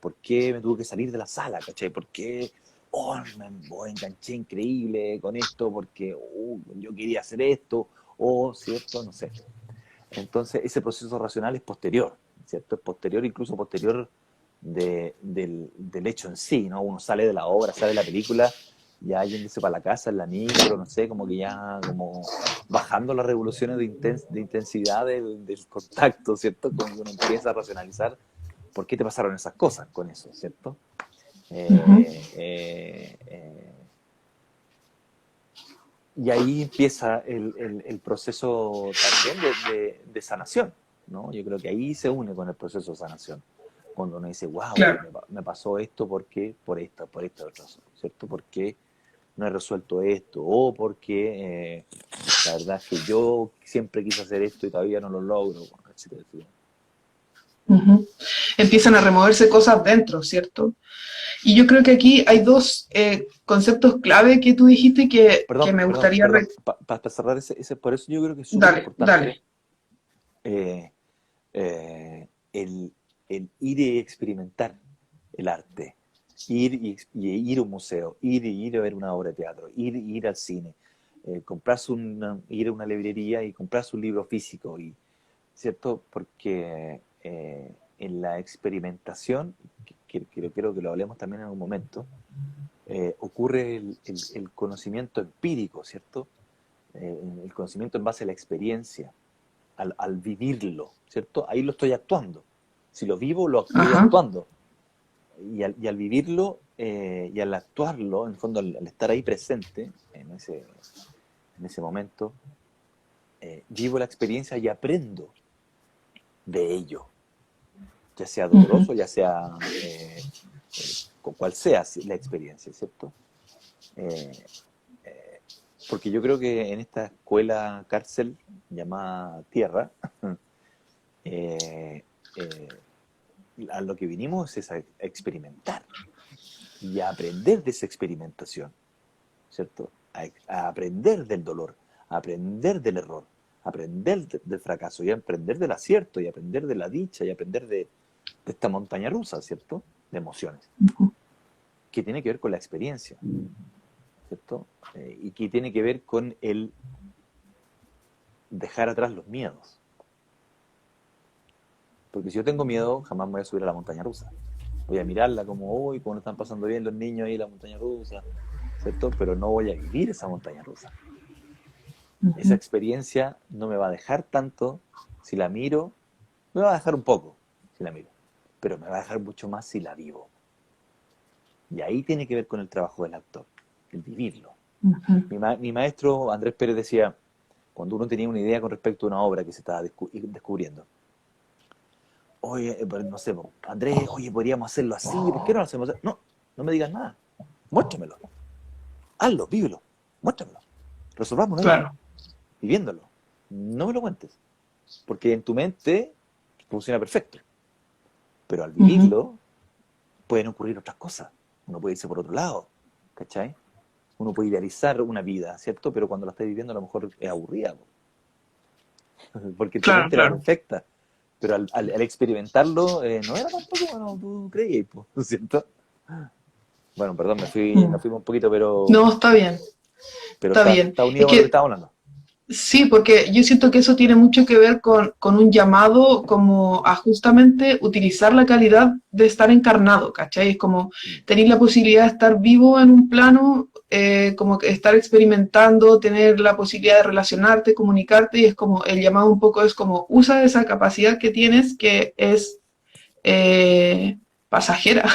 ¿Por qué me tuve que salir de la sala? ¿Cachai? ¿Por qué? Oh, enganché increíble con esto porque yo quería hacer esto, o, ¿cierto? No sé. Entonces, ese proceso racional es posterior, ¿cierto? Es posterior, incluso posterior del hecho en sí, ¿no? Uno sale de la obra, sale de la película, ya yéndose para la casa, en la micro, no sé, como que ya como bajando las revoluciones de intensidad del contacto, ¿cierto? Cuando uno empieza a racionalizar por qué te pasaron esas cosas con eso, ¿cierto? ujú, Y ahí empieza el proceso también de sanación, ¿no? Yo creo que ahí se une con el proceso de sanación. Cuando uno dice, wow, claro. me pasó esto porque por esta razón, ¿cierto? Porque no he resuelto esto, o porque la verdad es que yo siempre quise hacer esto y todavía no lo logro, etcétera, etcétera. Ujú. Empiezan a removerse cosas dentro, ¿cierto? Y yo creo que aquí hay dos conceptos clave que tú dijiste que Perdón, me perdón, gustaría... perdón, para cerrar por eso yo creo que es súper Dale, importante dale. eh, el ir y experimentar el arte, ir a un museo, ir a ver una obra de teatro, ir al cine, ir a una librería y comprarse un libro físico, ¿cierto? Porque en la experimentación, creo que lo hablemos también en un momento, ocurre el conocimiento empírico, ¿cierto? El conocimiento en base a la experiencia, al vivirlo, ¿cierto? Ahí lo estoy actuando. Si lo vivo, lo estoy Ajá. actuando. Y al vivirlo y al actuarlo, en el fondo, al estar ahí presente, en ese momento, vivo la experiencia y aprendo de ello, ya sea Ujú. doloroso, ya sea con cual sea la experiencia, ¿cierto? Eh, porque yo creo que en esta escuela cárcel llamada Tierra, eh, eh, a lo que vinimos es a experimentar y a aprender de esa experimentación, ¿cierto? A aprender del dolor, a aprender del error, a aprender del fracaso y a aprender del acierto y a aprender de la dicha y a aprender de esta montaña rusa, ¿cierto? De emociones, Ujú. que tiene que ver con la experiencia, ¿cierto? Y que tiene que ver con el dejar atrás los miedos. Porque si yo tengo miedo, jamás me voy a subir a la montaña rusa. Voy a mirarla como, uy, cómo lo están pasando bien los niños ahí en la montaña rusa, ¿cierto? Pero no voy a vivir esa montaña rusa. Esa Ujú. experiencia no me va a dejar tanto si la miro, me va a dejar un poco si la miro, pero me va a dejar mucho más si la vivo. Y ahí tiene que ver con el trabajo del actor, el vivirlo. Ujú. Mi maestro Andrés Pérez decía, cuando uno tenía una idea con respecto a una obra que se estaba descubriendo, oye, no sé, Andrés, oye, podríamos hacerlo así, ¿por qué no lo hacemos así? No, no me digas nada, muéstramelo, hazlo, vívelo, muéstramelo, resolvámoslo ahí, Claro. viviéndolo. No me lo cuentes, porque en tu mente funciona perfecto, pero al Ujú. vivirlo pueden ocurrir otras cosas. Uno puede irse por otro lado, ¿cachai? Uno puede idealizar una vida, ¿cierto? Pero cuando la estás viviendo a lo mejor es aburrida, porque en tu Claro, mente era claro. perfecta. Pero al experimentarlo, no era tampoco como tú creías, ¿cierto? Bueno, perdón, Mm. nos fuimos un poquito, pero, No, está bien, pero está está, bien. está Es unido con lo que que estábamos hablando. sí, porque yo siento que eso tiene mucho que ver con un llamado como a justamente utilizar la calidad de estar encarnado, ¿cachai? Es como Mm, tener la posibilidad de estar vivo en un plano, como que estar experimentando, tener la posibilidad de relacionarte, comunicarte, y es como el llamado un poco es como usa esa capacidad que tienes que es pasajera,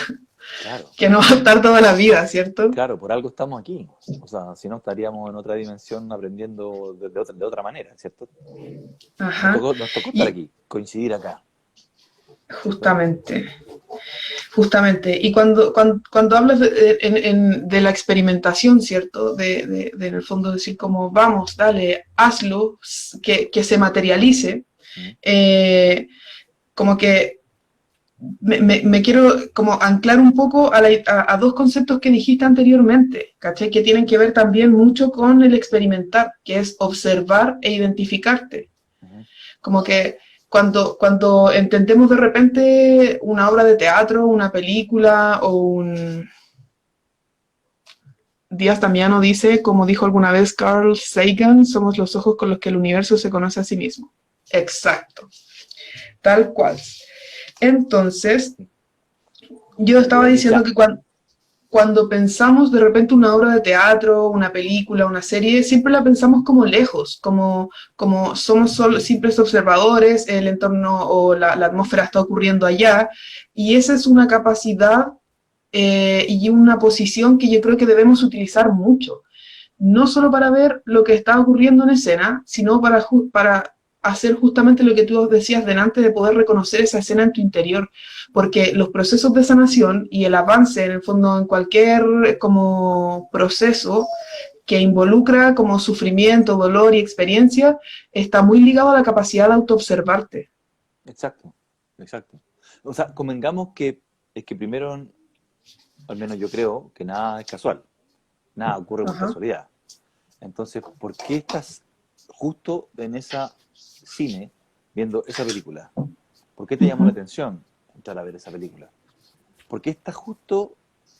claro, que no va a estar toda la vida, ¿cierto? claro, por algo estamos aquí. O sea, si no estaríamos en otra dimensión aprendiendo de otra manera, ¿cierto? Ajá. Nos tocó estar Y aquí, coincidir acá, ¿cierto? justamente. Justamente, y cuando hablas de la experimentación, ¿cierto? En el fondo decir como, vamos, dale, hazlo, que se materialice, Mm, eh, como que me quiero como anclar un poco a dos conceptos que dijiste anteriormente, ¿cachai? Que tienen que ver también mucho con el experimentar, que es observar e identificarte. ujú. Como que cuando entendemos de repente una obra de teatro, una película o un... Díaz Damiano dice, como dijo alguna vez Carl Sagan, somos los ojos con los que el universo se conoce a sí mismo. Exacto, tal cual. Entonces, yo Muy estaba bien, diciendo Micha. que cuando pensamos de repente una obra de teatro, una película, una serie, siempre la pensamos como lejos, como somos solo simples observadores, el entorno o la atmósfera está ocurriendo allá, y esa es una capacidad y una posición que yo creo que debemos utilizar mucho, no solo para ver lo que está ocurriendo en escena, sino para hacer justamente lo que tú decías delante de poder reconocer esa escena en tu interior, porque los procesos de sanación y el avance en el fondo en cualquier como proceso que involucra como sufrimiento, dolor y experiencia, está muy ligado a la capacidad de autoobservarte. Exacto, exacto. O sea, convengamos que es que primero, al menos yo creo, que nada es casual. Nada ocurre por Ajá. casualidad. Entonces, ¿por qué estás justo en esa cine viendo esa película? ¿Por qué te llamó la Uh-huh. atención entrar a ver esa película? ¿Por qué estás justo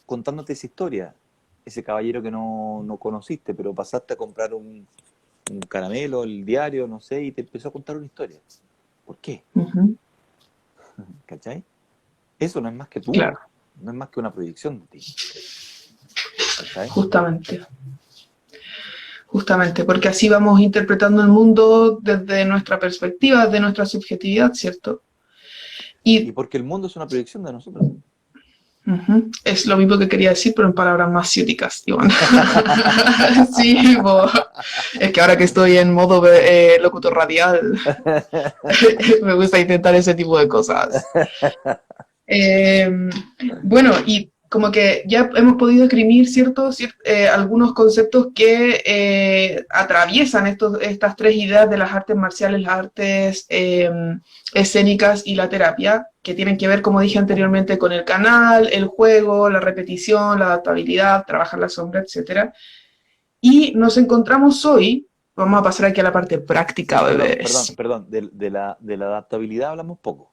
contándote esa historia? Ese caballero que no conociste, pero pasaste a comprar un caramelo, el diario, no sé, y te empezó a contar una historia. ¿Por qué? Uh-huh. ¿Cachai? Eso no es más que tú, Claro. no es más que una proyección de ti. ¿cachai? Justamente. Justamente, porque así vamos interpretando el mundo desde nuestra perspectiva, desde nuestra subjetividad, ¿cierto? Y Y porque el mundo es una proyección de nosotros. es lo mismo que quería decir, pero en palabras más ciúticas, Iván. Sí, es que ahora que estoy en modo locutor radial, me gusta intentar ese tipo de cosas. Eh, bueno, y como que ya hemos podido esgrimir algunos conceptos que atraviesan estas tres ideas de las artes marciales, las artes escénicas y la terapia, que tienen que ver, como dije anteriormente, con el canal, el juego, la repetición, la adaptabilidad, trabajar la sombra, etcétera. Y nos encontramos hoy, vamos a pasar aquí a la parte práctica, bebés. De la adaptabilidad hablamos poco.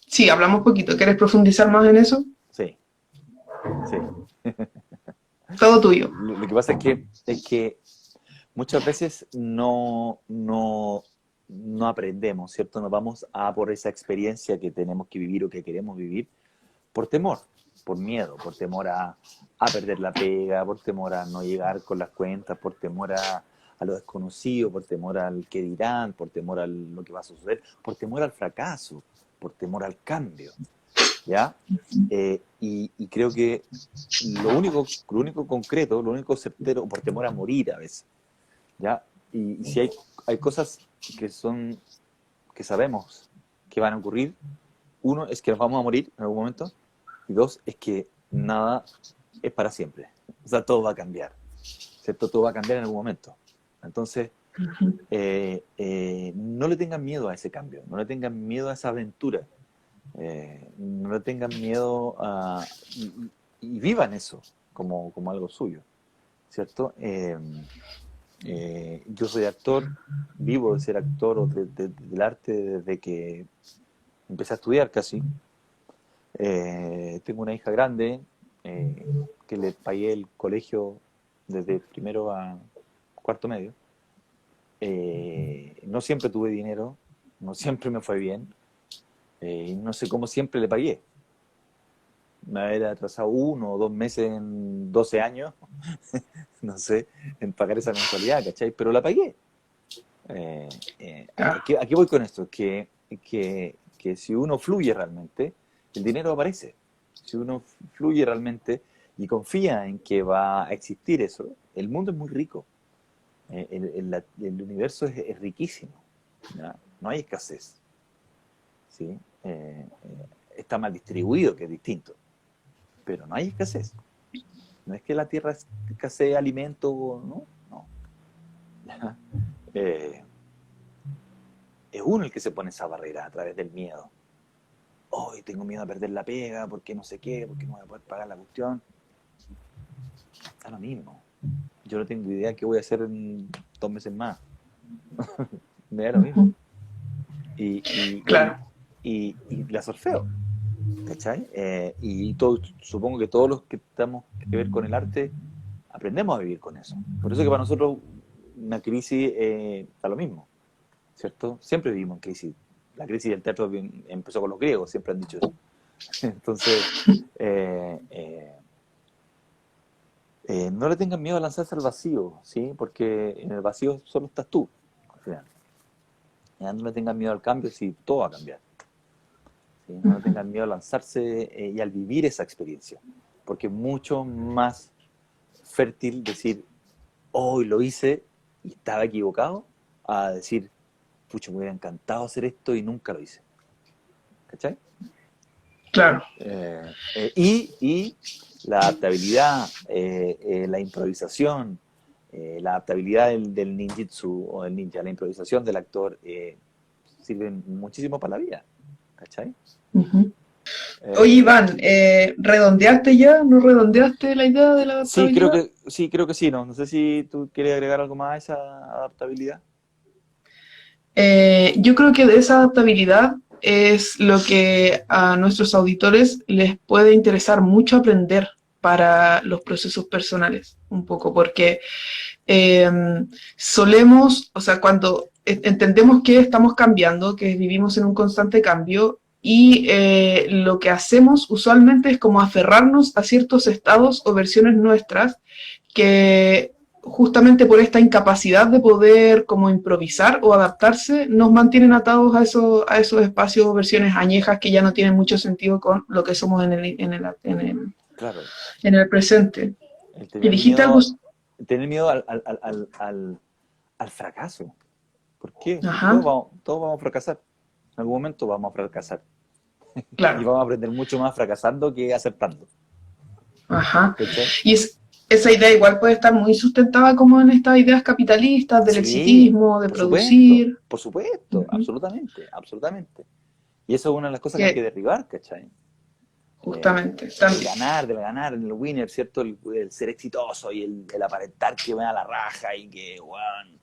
Sí, hablamos poquito. ¿Quieres profundizar más en eso? Sí, sí. Todo tuyo. Lo que pasa es que muchas veces no aprendemos, ¿cierto? Nos vamos a por esa experiencia que tenemos que vivir o que queremos vivir por temor, por miedo, por temor a perder la pega, por temor a no llegar con las cuentas, por temor a lo desconocido, por temor al que dirán, por temor a lo que va a suceder, por temor al fracaso, por temor al cambio, ¿ya? Y creo que lo único concreto, lo único certero, por temor a morir a veces, ¿ya? Y si hay cosas que sabemos que van a ocurrir, uno es que nos vamos a morir en algún momento, y dos es que nada es para siempre. O sea, todo va a cambiar, ¿cierto? Todo va a cambiar en algún momento. Entonces, no le tengan miedo a ese cambio, no le tengan miedo a esa aventura, no le tengan miedo y vivan eso como algo suyo, ¿cierto? Yo soy actor, vivo de ser actor o del arte desde que empecé a estudiar casi. Tengo una hija grande que le pagué el colegio desde primero a cuarto medio. No siempre tuve dinero, no siempre me fue bien, y no sé cómo siempre le pagué. Me había atrasado 1 o 2 meses en 12 años, no sé, en pagar esa mensualidad, ¿cachai? Pero la pagué. ¿A qué voy con esto? Que si uno fluye realmente, el dinero aparece. Si uno fluye realmente y confía en que va a existir eso, el mundo es muy rico. El universo es riquísimo, ¿ya? No hay escasez, ¿sí? Está mal distribuido, que es distinto, pero no hay escasez. No es que la tierra escasee alimento, no, no. Es uno el que se pone esa barrera a través del miedo. Hoy tengo miedo a perder la pega, porque no sé qué, porque no voy a poder pagar la cuestión. Está lo mismo. Yo no tengo idea qué voy a hacer en 2 meses más. Me da lo mismo. Claro. Y la surfeo, ¿cachai? Supongo que todos los que estamos que ver con el arte aprendemos a vivir con eso. Por eso que para nosotros una crisis da lo mismo, ¿cierto? Siempre vivimos en crisis. La crisis del teatro empezó con los griegos, siempre han dicho eso. Entonces, no le tengan miedo a lanzarse al vacío, ¿sí? Porque en el vacío solo estás tú, al final. Ya no le tengan miedo al cambio, si todo va a cambiar. ¿Sí? No le tengan miedo a lanzarse y al vivir esa experiencia. Porque es mucho más fértil decir, hoy lo hice y estaba equivocado, a decir, pucha, me hubiera encantado hacer esto y nunca lo hice. ¿Cachai? Claro. Y la adaptabilidad, la improvisación, la adaptabilidad del ninjitsu o del ninja, la improvisación del actor, sirven muchísimo para la vida. ¿Cachai? Oye, Iván, ¿redondeaste ya? ¿No redondeaste la idea de la adaptabilidad? Creo que sí, ¿no? No sé si tú quieres agregar algo más a esa adaptabilidad. Yo creo que de esa adaptabilidad es lo que a nuestros auditores les puede interesar mucho aprender para los procesos personales, un poco, porque eh, solemos, o sea, cuando entendemos que estamos cambiando, que vivimos en un constante cambio, y lo que hacemos usualmente es como aferrarnos a ciertos estados o versiones nuestras que justamente por esta incapacidad de poder como improvisar o adaptarse, nos mantienen atados a esos espacios o versiones añejas que ya no tienen mucho sentido con lo que somos Claro, en el presente. el Y dijiste algo... tener miedo al fracaso. ¿Por qué? Porque Ajá, todos vamos a fracasar. En algún momento vamos a fracasar. Y claro. vamos a aprender mucho más fracasando que acertando. Ajá. ¿Cachai? Y esa idea igual puede estar muy sustentada como en estas ideas capitalistas del Sí, exitismo, de producir, por supuesto, absolutamente, absolutamente. Y eso es una de las cosas que hay que que derribar, ¿cachai? justamente Del ganar, el winner, ¿cierto? El ser exitoso y el aparentar que me da la raja y que, weón,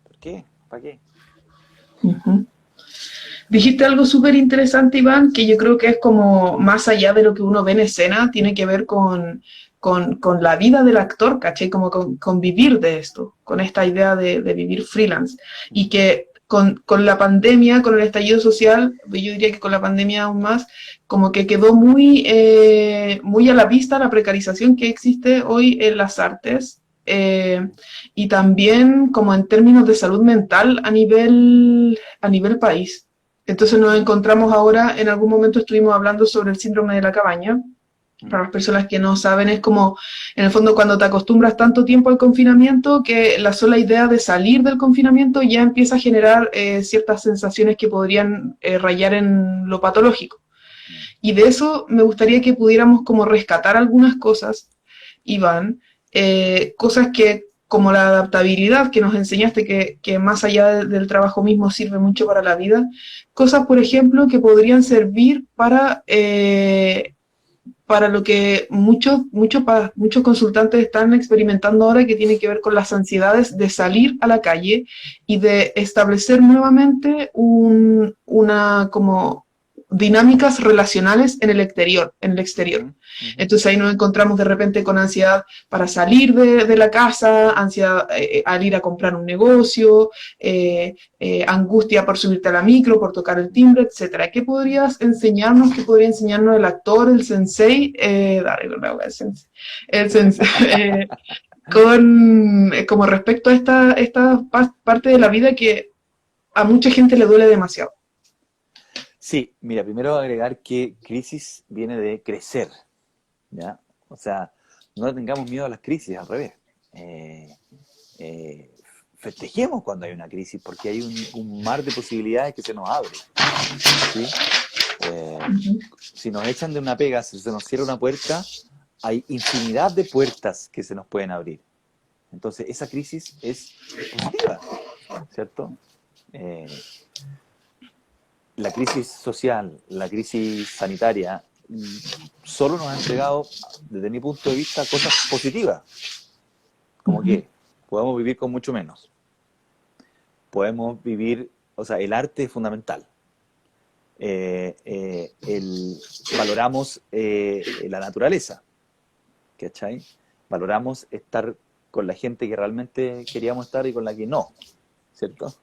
¿por qué? ¿Para qué? uh-huh. Dijiste algo súper interesante, Iván, que yo creo que es como más allá de lo que uno ve en escena, tiene que ver con la vida del actor, ¿cachai? Como con vivir de esto, con esta idea de vivir freelance. Y que con la pandemia, con el estallido social, yo diría que con la pandemia aún más, como que quedó muy a la vista la precarización que existe hoy en las artes. Y también como en términos de salud mental a nivel país. Entonces nos encontramos ahora, en algún momento estuvimos hablando sobre el síndrome de la cabaña. Para las personas que no saben, es como, en el fondo, cuando te acostumbras tanto tiempo al confinamiento, que la sola idea de salir del confinamiento ya empieza a generar ciertas sensaciones que podrían rayar en lo patológico. Y de eso me gustaría que pudiéramos como rescatar algunas cosas, Iván, cosas que como la adaptabilidad que nos enseñaste, que más allá del trabajo mismo sirve mucho para la vida, cosas, por ejemplo, que podrían servir para lo que muchos consultantes están experimentando ahora, que tiene que ver con las ansiedades de salir a la calle y de establecer nuevamente una como dinámicas relacionales en el exterior, Uh-huh, uh-huh. Entonces ahí nos encontramos de repente con ansiedad para salir de la casa, ansiedad al ir a comprar un negocio, angustia por subirte a la micro, por tocar el timbre, etcétera. ¿Qué podrías enseñarnos? ¿Qué podría enseñarnos el actor, el sensei? Dale, no, el sensei como respecto a esta parte de la vida que a mucha gente le duele demasiado. Sí, mira, primero agregar que crisis viene de crecer, ¿ya? O sea, no le tengamos miedo a las crisis, al revés. Eh, eh, Festejemos cuando hay una crisis porque hay un mar de posibilidades que se nos abre, ¿sí? Eh, Uh-huh. si nos echan de una pega, si se nos cierra una puerta, hay infinidad de puertas que se nos pueden abrir. Entonces, esa crisis es positiva, ¿cierto? Eh, la crisis social, la crisis sanitaria, solo nos ha entregado, desde mi punto de vista, cosas positivas. Como Uh-huh. que podemos vivir con mucho menos. Podemos vivir, o sea, el arte es fundamental. Valoramos la naturaleza, ¿cachai? Valoramos estar con la gente que realmente queríamos estar y con la que no, ¿cierto?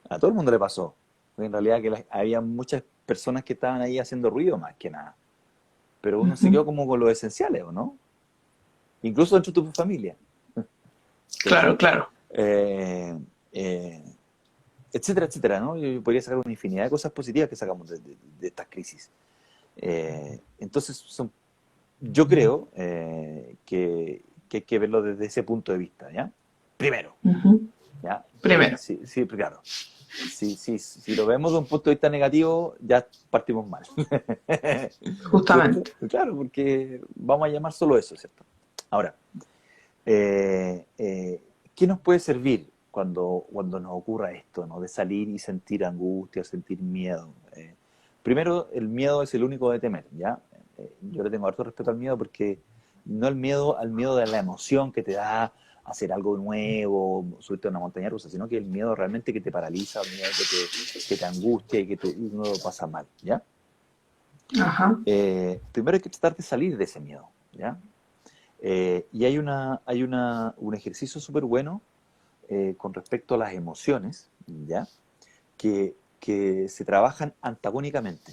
A todo el mundo le pasó. En realidad había muchas personas que estaban ahí haciendo ruido más que nada. Pero uno se Uh-huh. quedó como con los esenciales, ¿o no? Incluso dentro de tu familia, Claro, ¿cierto? claro. Eh, eh, Etcétera, etcétera, ¿no? Yo podría sacar una infinidad de cosas positivas que sacamos de estas crisis. Entonces, yo creo que hay que verlo desde ese punto de vista, ¿ya? Primero, Uh-huh. ¿ya? Primero, Sí, sí, claro. Si lo vemos de un punto de vista negativo, ya partimos mal. ¿Cierto? justamente. Claro, porque vamos a llamar solo eso, ¿cierto? Ahora, ¿qué nos puede servir cuando nos ocurra esto, ¿no? De salir y sentir angustia, sentir miedo? Primero, el miedo es el único de temer, ¿ya? Yo le tengo harto respeto al miedo porque no el miedo al miedo de la emoción que te da hacer algo nuevo, subirte a una montaña rusa, sino que el miedo realmente que te paraliza, el miedo que te angustia y y uno lo pasa mal, ¿ya? Ajá. Primero hay que tratar de salir de ese miedo, ¿ya? Y un ejercicio súper bueno con respecto a las emociones, ¿ya? Que que se trabajan antagónicamente,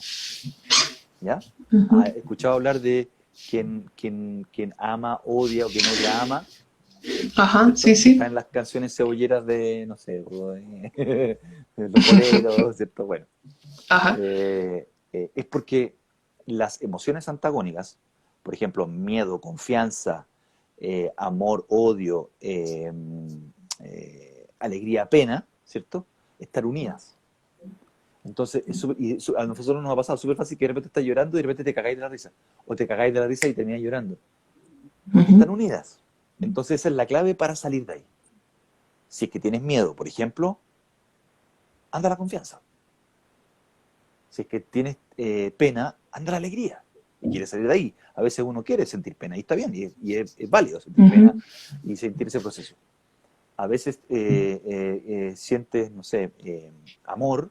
¿ya? Ujú. ¿Has escuchado hablar de quien ama, odia o quien odia ama? Ajá, sí, ¿Cierto? Que están sí. en las canciones cebolleras de, no sé, de los boleros, ¿cierto? Bueno, Ajá. es porque las emociones antagónicas, por ejemplo, miedo, confianza, amor, odio, alegría, pena, ¿cierto? Están unidas. Entonces, a nosotros nos ha pasado súper fácil que de repente estás llorando y de repente te cagáis de la risa. O te cagáis de la risa y terminas llorando. Porque están Ujú. unidas. Entonces, esa es la clave para salir de ahí. Si es que tienes miedo, por ejemplo, anda la confianza. Si es que tienes pena, anda la alegría. Y quieres salir de ahí. A veces uno quiere sentir pena y está bien, es válido sentir pena Ujú. y sentir ese proceso. A veces sientes, no sé, amor,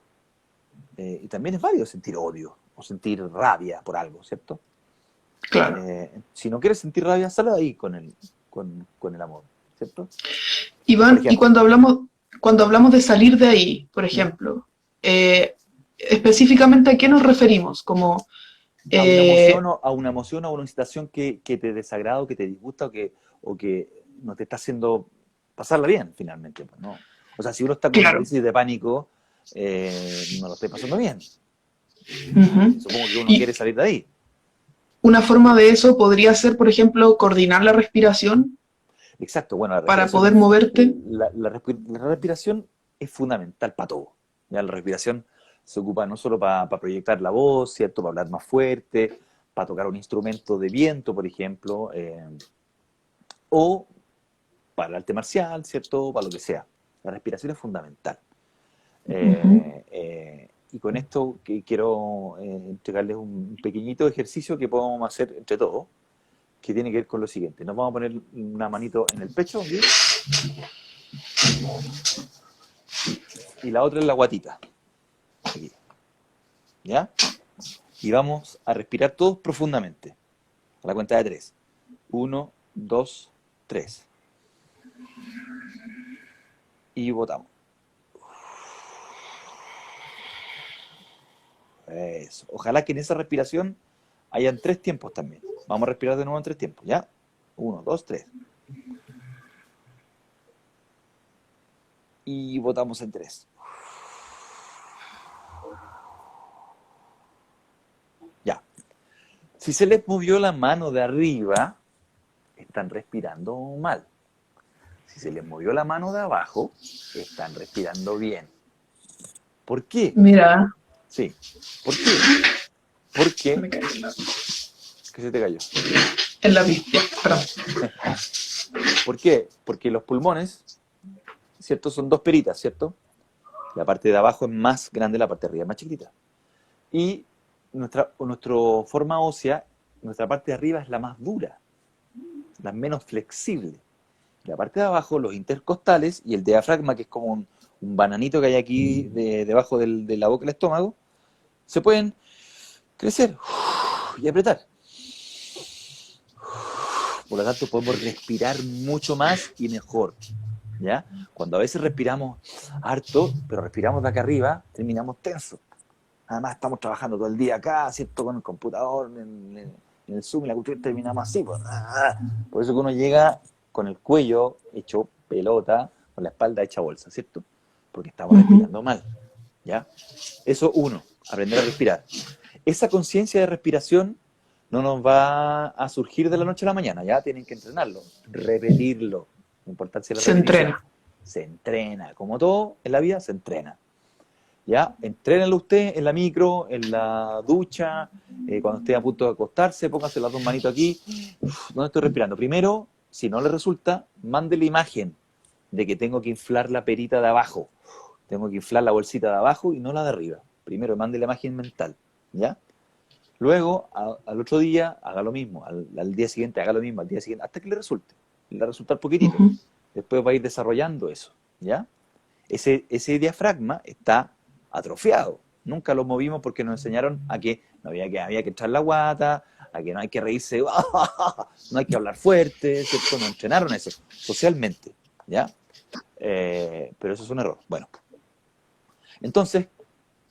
y también es válido sentir odio o sentir rabia por algo, ¿cierto? Claro. Si no quieres sentir rabia, sal de ahí con el amor, ¿cierto? Por Iván, y ejemplo, cuando hablamos de salir de ahí, por ¿Mm? ejemplo, específicamente a qué nos referimos, como A una eh, emoción a una emoción o una situación que te desagrada o que te disgusta o que no te está haciendo pasarla bien, finalmente, pues, ¿no? O sea, si uno está con una claro. crisis de pánico, no lo está pasando bien. Ujú. Supongo que uno Y quiere salir de ahí. una forma de eso podría ser, por ejemplo, coordinar la respiración Exacto, bueno, la para respiración poder moverte. la respiración es fundamental para todo. ¿Ya? La respiración se ocupa no solo para proyectar la voz, ¿cierto? Para hablar más fuerte, para tocar un instrumento de viento, por ejemplo, o para el arte marcial, ¿cierto? Para lo que sea. La respiración es fundamental. Ujú. Y con esto quiero entregarles un pequeñito ejercicio que podemos hacer entre todos, que tiene que ver con lo siguiente. Nos vamos a poner una manito en el pecho, ¿sí? Y la otra en la guatita, aquí, ¿ya? Y vamos a respirar todos profundamente, a la cuenta de tres. Uno, dos, tres. Y botamos. Eso. Ojalá que en esa respiración hayan tres tiempos también. Vamos a respirar de nuevo en tres tiempos, ¿ya? Uno, dos, tres. Y botamos en tres. Ya. Si se les movió la mano de arriba, están respirando mal. Si se les movió la mano de abajo, están respirando bien. ¿Por qué? Mira, Sí. ¿Por qué? se Porque, me cae ¿qué se te cayó? en la pista. Perdón. ¿Por qué? Porque los pulmones, ¿cierto? Son dos peritas, ¿cierto? La parte de abajo es más grande, la parte de arriba es más chiquitita. Y nuestra forma ósea, nuestra parte de arriba es la más dura, la menos flexible. La parte de abajo, los intercostales y el diafragma, que es como un bananito que hay aquí debajo de la boca del estómago, se pueden crecer y apretar. Por lo tanto, podemos respirar mucho más y mejor. ¿Ya? Cuando a veces respiramos harto, pero respiramos de acá arriba, terminamos tensos. Además, estamos trabajando todo el día acá, ¿cierto? Con el computador, en el Zoom, y la cuestión terminamos así. Pues. Por eso que uno llega con el cuello hecho pelota, con la espalda hecha bolsa, ¿cierto? Porque estamos Ujú. respirando mal. ¿Ya? Eso uno, aprender a respirar. Esa conciencia de respiración no nos va a surgir de la noche a la mañana, ya tienen que entrenarlo, repetirlo. La importancia de la Se repetición. entrena. Se entrena, como todo en la vida, se entrena. ¿Ya? Entrénelo usted en la micro, en la ducha, cuando esté a punto de acostarse, póngase las dos manitos aquí. ¿Dónde estoy respirando? Primero, si no le resulta, mande la imagen de que tengo que inflar la perita de abajo. Tengo que inflar la bolsita de abajo y no la de arriba. Primero, mande la imagen mental. ¿Ya? Luego, al otro día, haga lo mismo. Al día siguiente, haga lo mismo. Al día siguiente, hasta que le resulte. Le va a resultar poquitito. Ujú. Después va a ir desarrollando eso. ¿Ya? Ese diafragma está atrofiado. Nunca lo movimos porque nos enseñaron a que había que echar la guata, a que no hay que reírse, no hay que hablar fuerte, ¿cierto? Nos entrenaron eso socialmente, ¿ya? Pero eso es un error. Bueno, entonces,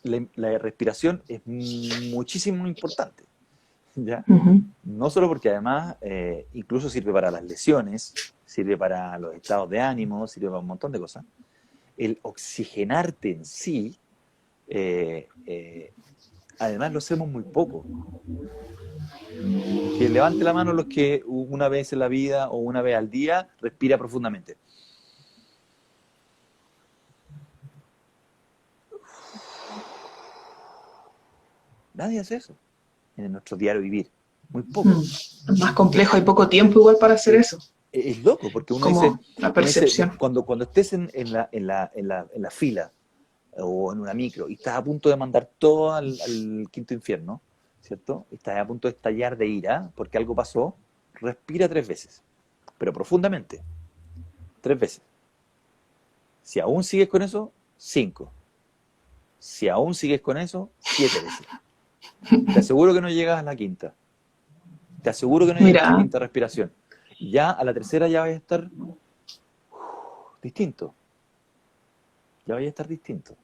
la respiración es muchísimo importante, ¿ya? Ujú. No solo porque además incluso sirve para las lesiones, sirve para los estados de ánimo, sirve para un montón de cosas. El oxigenarte en sí, eh, eh, además lo hacemos muy poco. Que levante la mano los que una vez en la vida o una vez al día respira profundamente. Nadie hace eso en nuestro diario vivir. Muy poco. Es más complejo, hay poco tiempo igual para hacer eso, Es loco, porque uno dice, como la percepción. cuando estés en la fila o en una micro y estás a punto de mandar todo al quinto infierno, ¿cierto? Y estás a punto de estallar de ira porque algo pasó, respira 3 veces, pero profundamente, 3 veces. Si aún sigues con eso, 5. Si aún sigues con eso, 7 veces. Te aseguro que no llegas a la quinta. Te aseguro que no llegas a la Mira, quinta respiración. Ya a la tercera ya vas a estar distinto. Ya vaya a estar distinto.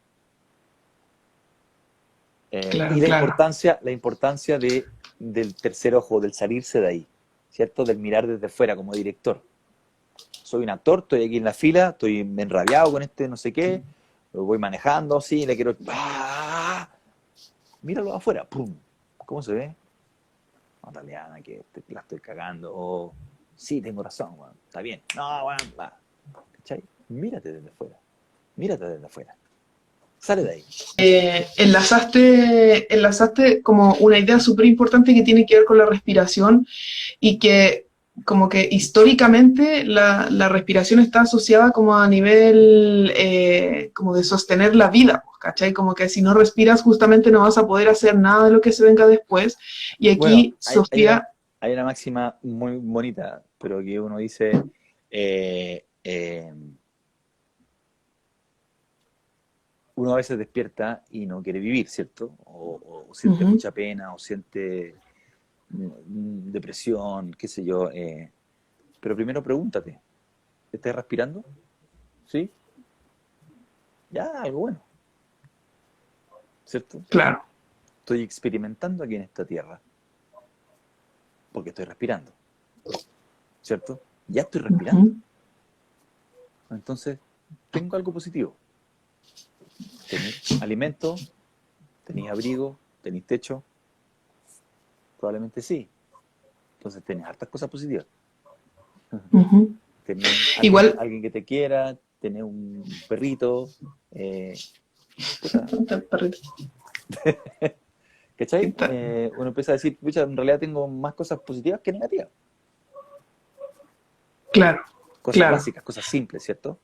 claro, Y claro. la importancia del tercer ojo, del salirse de ahí, ¿cierto? Del mirar desde fuera como director. Soy un actor, estoy aquí en la fila, estoy enrabiado con este no sé qué, lo voy manejando, sí, le quiero... ¡Ah! Míralo afuera, ¡pum! ¿Cómo se ve? No, Taliana, que la estoy cagando, o sí, tengo razón, bueno, está bien. No, bueno, va. ¿Cachai? Mírate desde afuera. Mírate desde afuera. Sale de ahí. Enlazaste como una idea súper importante que tiene que ver con la respiración y que como que históricamente la respiración está asociada como a nivel como de sostener la vida, pues, ¿cachai? Como que si no respiras justamente no vas a poder hacer nada de lo que se venga después. Y Bueno, aquí Sofía, hay una máxima muy bonita, pero que uno dice, eh, eh, uno a veces despierta y no quiere vivir, ¿cierto? O siente ujú, mucha pena, o siente depresión, qué sé yo. Pero primero pregúntate, ¿estás respirando? ¿Sí? Ya, algo bueno, ¿cierto? claro, Estoy experimentando aquí en esta tierra, porque estoy respirando, ¿cierto? Ya estoy respirando. ujú, Entonces, tengo algo positivo. Tenéis alimento, tenéis abrigo, tenéis techo, probablemente sí. Entonces tenés hartas cosas positivas. ujú. Tenés Igual, alguien que te quiera, tenés un perrito, eh, puta, ¿cachai? Uno empieza a decir, pucha, en realidad tengo más cosas positivas que negativas. claro, Cosas claro. básicas, cosas simples, ¿cierto?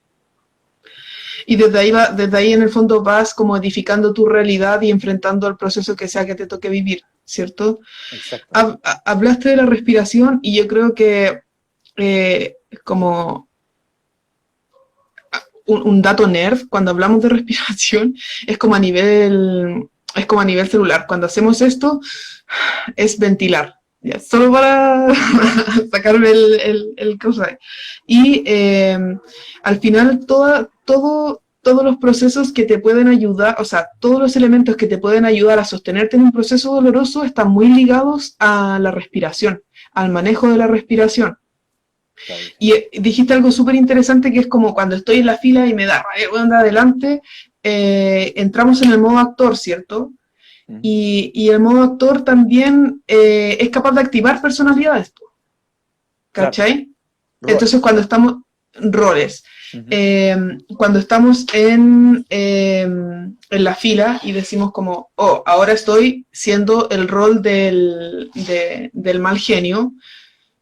Y desde ahí en el fondo vas como edificando tu realidad y enfrentando el proceso que sea que te toque vivir, ¿cierto? Exacto. Hablaste de la respiración y yo creo que como un dato nerd, cuando hablamos de respiración, es como a nivel celular. Cuando hacemos esto, es ventilar. Ya, solo para sacarme el cosa. Y al final, todos los procesos que te pueden ayudar, o sea, todos los elementos que te pueden ayudar a sostenerte en un proceso doloroso están muy ligados a la respiración, al manejo de la respiración. Y Clarísimo. dijiste algo súper interesante que es como cuando estoy en la fila y me da rabia, anda adelante, entramos en el modo actor, ¿cierto? ¿Mm? Y el modo actor también es capaz de activar personalidades, Claro, ¿cachai? Entonces roles. cuando estamos, roles, Ujú. cuando estamos en la fila y decimos como, oh, ahora estoy siendo el rol del mal genio,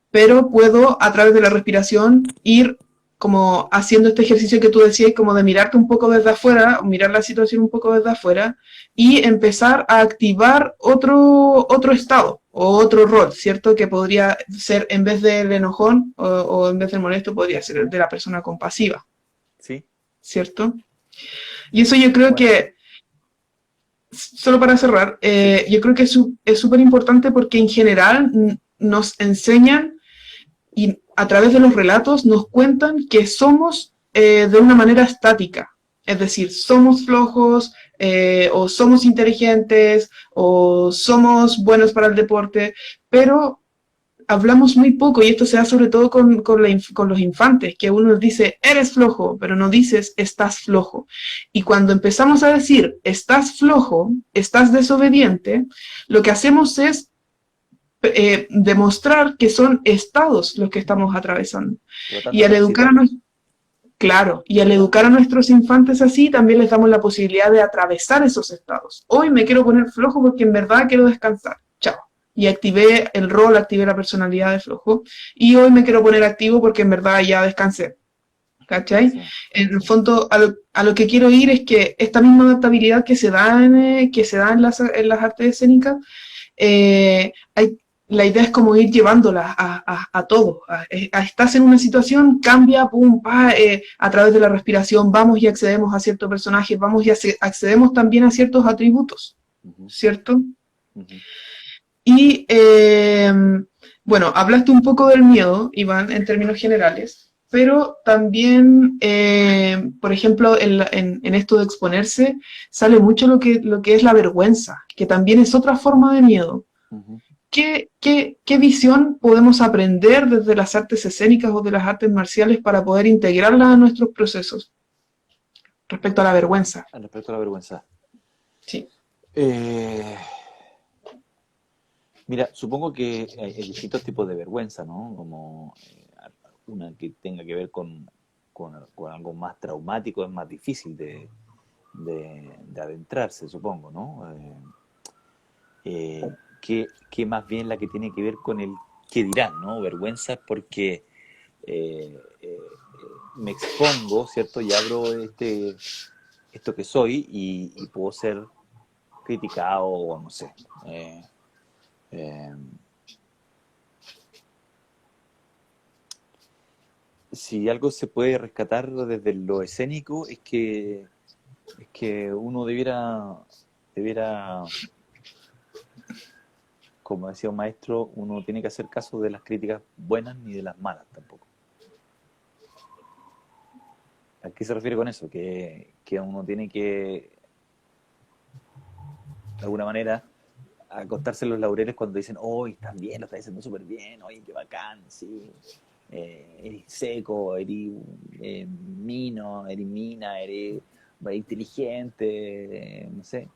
pero puedo a través de la respiración ir como haciendo este ejercicio que tú decías, como de mirarte un poco desde afuera, mirar la situación un poco desde afuera y empezar a activar otro estado o otro rol, ¿cierto? Que podría ser en vez del enojón o en vez del molesto, podría ser el de la persona compasiva, Sí, ¿cierto? Y eso yo creo bueno, que, solo para cerrar, sí, yo creo que es súper importante porque en general nos enseñan y a través de los relatos nos cuentan que somos de una manera estática. Es decir, somos flojos, o somos inteligentes, o somos buenos para el deporte, pero hablamos muy poco, y esto se da sobre todo con los infantes, que uno dice, eres flojo, pero no dices, estás flojo. Y cuando empezamos a decir, estás flojo, estás desobediente, lo que hacemos es demostrar que son estados los que estamos atravesando. Tratando Y de al educar a capacitarlo. nuestros Claro, y al educar a nuestros infantes así, también les damos la posibilidad de atravesar esos estados. Hoy me quiero poner flojo porque en verdad quiero descansar. Chao. Y activé el rol, activé la personalidad de flojo. Y hoy me quiero poner activo porque en verdad ya descansé. ¿Cachai? Sí, En el sí. fondo, a lo que quiero ir es que esta misma adaptabilidad que se da en las artes escénicas, hay, la idea es como ir llevándola a todo. Estás en una situación, cambia, pum, pa, a través de la respiración vamos y accedemos a ciertos personajes, vamos y accedemos también a ciertos atributos, Ujú, ¿cierto? ujú. Y bueno, hablaste un poco del miedo, Iván, en términos generales, pero también, por ejemplo, en esto de exponerse, sale mucho lo que es la vergüenza, que también es otra forma de miedo. Ujú. ¿Qué visión podemos aprender desde las artes escénicas o de las artes marciales para poder integrarlas a nuestros procesos respecto a la vergüenza? Respecto a la vergüenza. Sí. Eh, Mira, supongo que hay distintos tipos de vergüenza, ¿no? Como una que tenga que ver con algo más traumático es más difícil de adentrarse, supongo, ¿no? Que más bien la que tiene que ver con el qué dirán, ¿no? Vergüenza es porque me expongo, ¿cierto? Y abro esto que soy y puedo ser criticado o no sé. Eh, eh, si algo se puede rescatar desde lo escénico es que uno debiera, como decía un maestro, uno tiene que hacer caso de las críticas buenas ni de las malas tampoco. ¿A qué se refiere con eso? Que uno tiene que, de alguna manera, acostarse en los laureles cuando dicen, oh, estás bien, lo estás diciendo súper bien, oye, qué bacán, sí, eres seco, eres mino, eres mina, eres inteligente, no sé.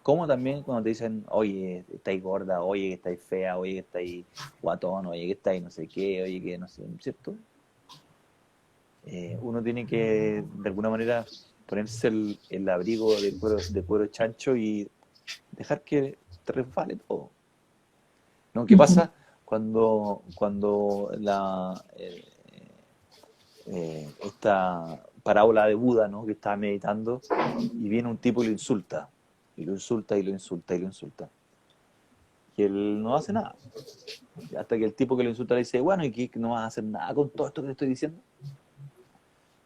Como también cuando te dicen, oye, estáis gorda, oye, que estáis fea, oye, que estáis guatón, oye, que estáis no sé qué, oye, que no sé, ¿cierto? Uno tiene que, de alguna manera, ponerse el abrigo de cuero chancho y dejar que te resbale todo. ¿No? ¿Qué Ujú. pasa cuando esta parábola de Buda, ¿no? Que estaba meditando y viene un tipo y lo insulta, y lo insulta y lo insulta y lo insulta? Y él no hace nada. Hasta que el tipo que lo insulta le dice, bueno, ¿y qué? ¿No vas a hacer nada con todo esto que te estoy diciendo?